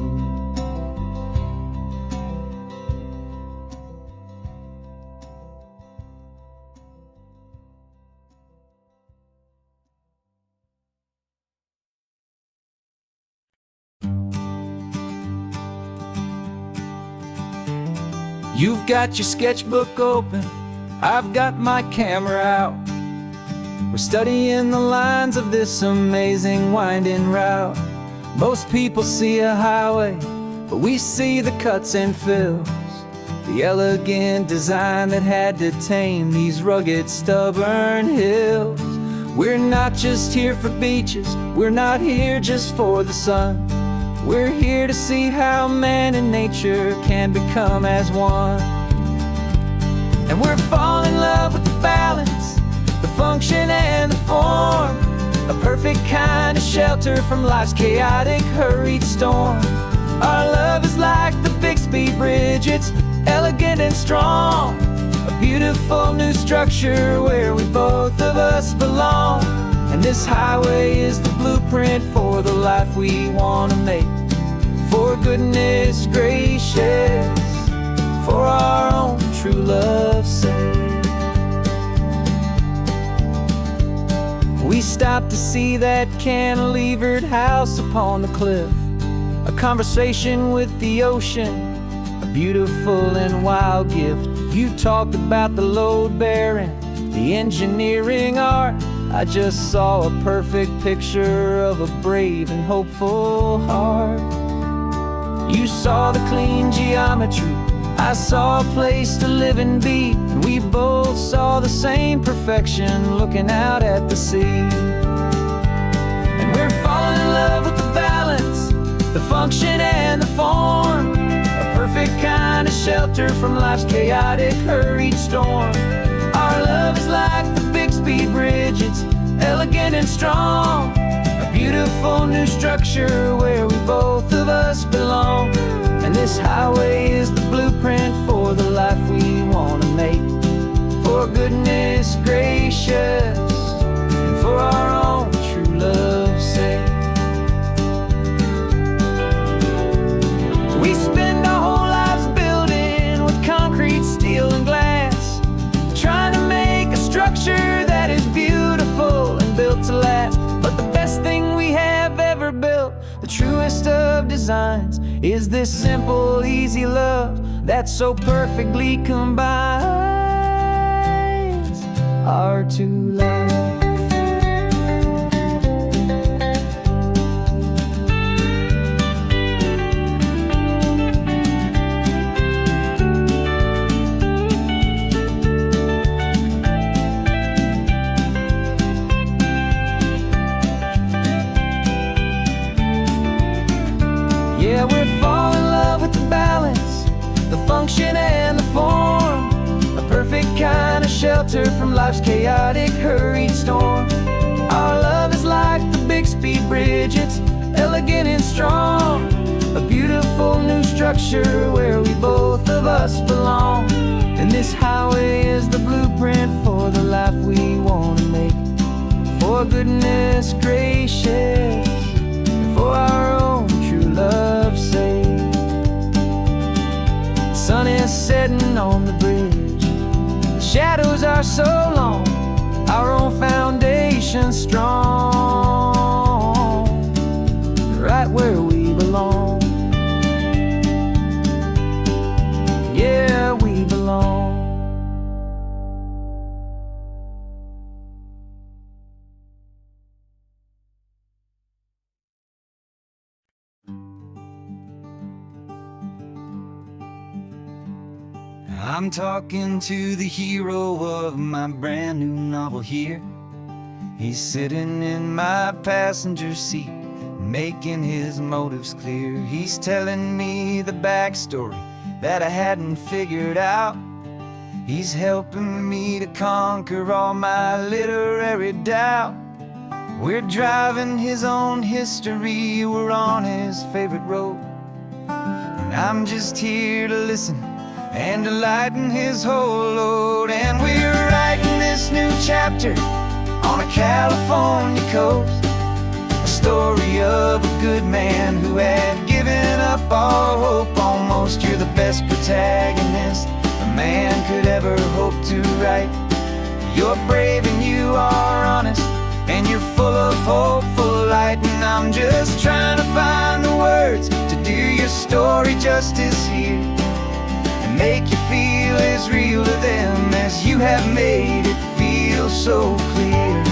You've got your sketchbook open, I've got my camera out. We're studying the lines of this amazing winding route. Most people see a highway, but we see the cuts and fills, the elegant design that had to tame these rugged, stubborn hills. We're not just here for beaches, we're not here just for the sun. We're here to see how man and nature can become as one. And we're falling in love with the balance, the function and the form, a perfect kind of shelter from life's chaotic, hurried storm. Our love is like the Bixby Bridge, it's elegant and strong, a beautiful new structure where we both of us belong. And this highway is the blueprint for the life we want to make. For goodness gracious, for our own true love's sake. We stopped to see that cantilevered house upon the cliff, a conversation with the ocean, a beautiful and wild gift. You talked about the load bearing, the engineering art. I just saw a perfect picture of a brave and hopeful heart. You saw the clean geometry, I saw a place to live and be, and we both saw the same perfection looking out at the sea. And we're falling in love with the balance, the function and the form, a perfect kind of shelter from life's chaotic, hurried storm. Our love is like the Bixby Bridge, it's elegant and strong, a beautiful new structure where we both of us belong. And this highway is the blueprint for the life we want to make. For goodness gracious, and for our own true love's sake. We spend our whole lives building with concrete, steel, and glass, trying to make a structure
truest of designs is this simple, easy love that so perfectly combines our two lives. Yeah, we're falling in love with the balance, the function and the form, a perfect kind of shelter from life's chaotic, hurried storm. Our love is like the Bixby Bridge, it's elegant and strong, a beautiful new structure where we both of us belong. And this highway is the blueprint for the life we want to make. For goodness gracious, for our own true love's sake. The sun is setting on the bridge, the shadows are so long, our own foundation strong, right where we belong. Yeah, we belong.
I'm talking to the hero of my brand new novel here. He's sitting in my passenger seat, making his motives clear. He's telling me the backstory that I hadn't figured out. He's helping me to conquer all my literary doubt. We're driving his own history, we're on his favorite road, and I'm just here to listen and to lighten his whole load. And we're writing this new chapter on a California coast, a story of a good man who had given up all hope almost. You're the best protagonist a man could ever hope to write. You're brave and you are honest, and you're full of hopeful light. And I'm just trying to find the words to do your story justice here, make you feel as real to them as you have made it feel so clear.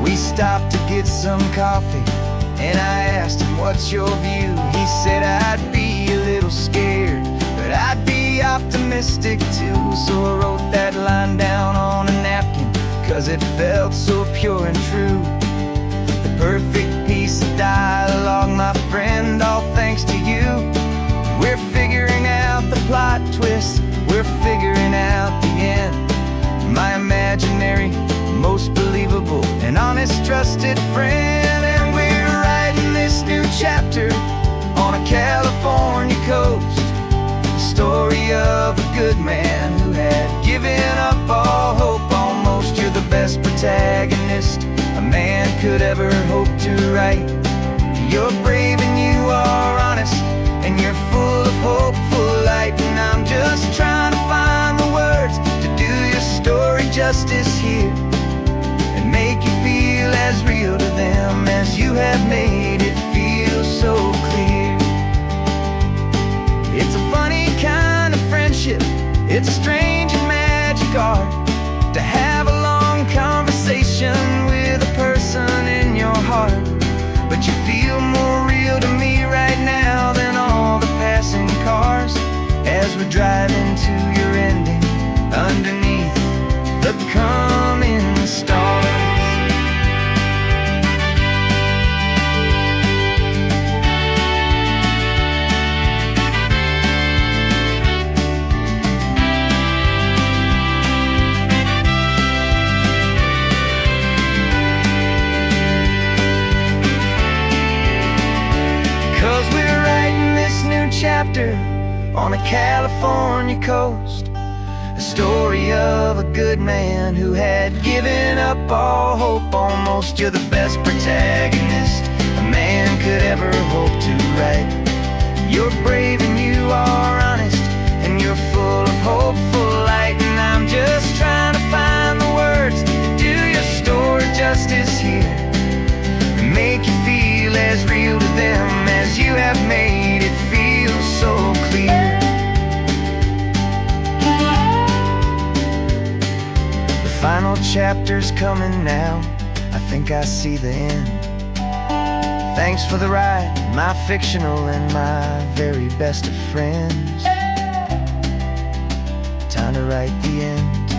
We stopped to get some coffee, and I asked him, what's your view? He said, I'd be a little scared, but I'd be optimistic too. So I wrote that line down on a napkin, 'cause it felt so pure and true. The perfect piece of dialogue, my friend, all thanks to you. We're figuring out the plot twist, we're figuring out the end. My imaginary, most believable and honest trusted friend. And we're writing this new chapter on a California coast, the story of a good man who had given up all hope almost. You're the best protagonist a man could ever hope to write. You're brave and you are honest, and you're full of hopeful light. And I'm just trying to find the words to do your story justice here, and make you feel as real to them as you have made it feel so clear. It's a funny kind of friendship, it's a strange and magic art to have a long conversation with a person in your heart. But you feel more real to me right now than all the passing cars, as we're driving to your ending underneath the coming stars. Chapter on a California coast, a story of a good man who had given up all hope almost. You're the best protagonist a man could ever hope to write. You're brave and you are honest, and you're full of hopeful light. And I'm just trying to find the words to do your story justice
Final chapter's coming now, I think I see the end. Thanks for the ride, my fictional and my very best of friends. Time to write the end.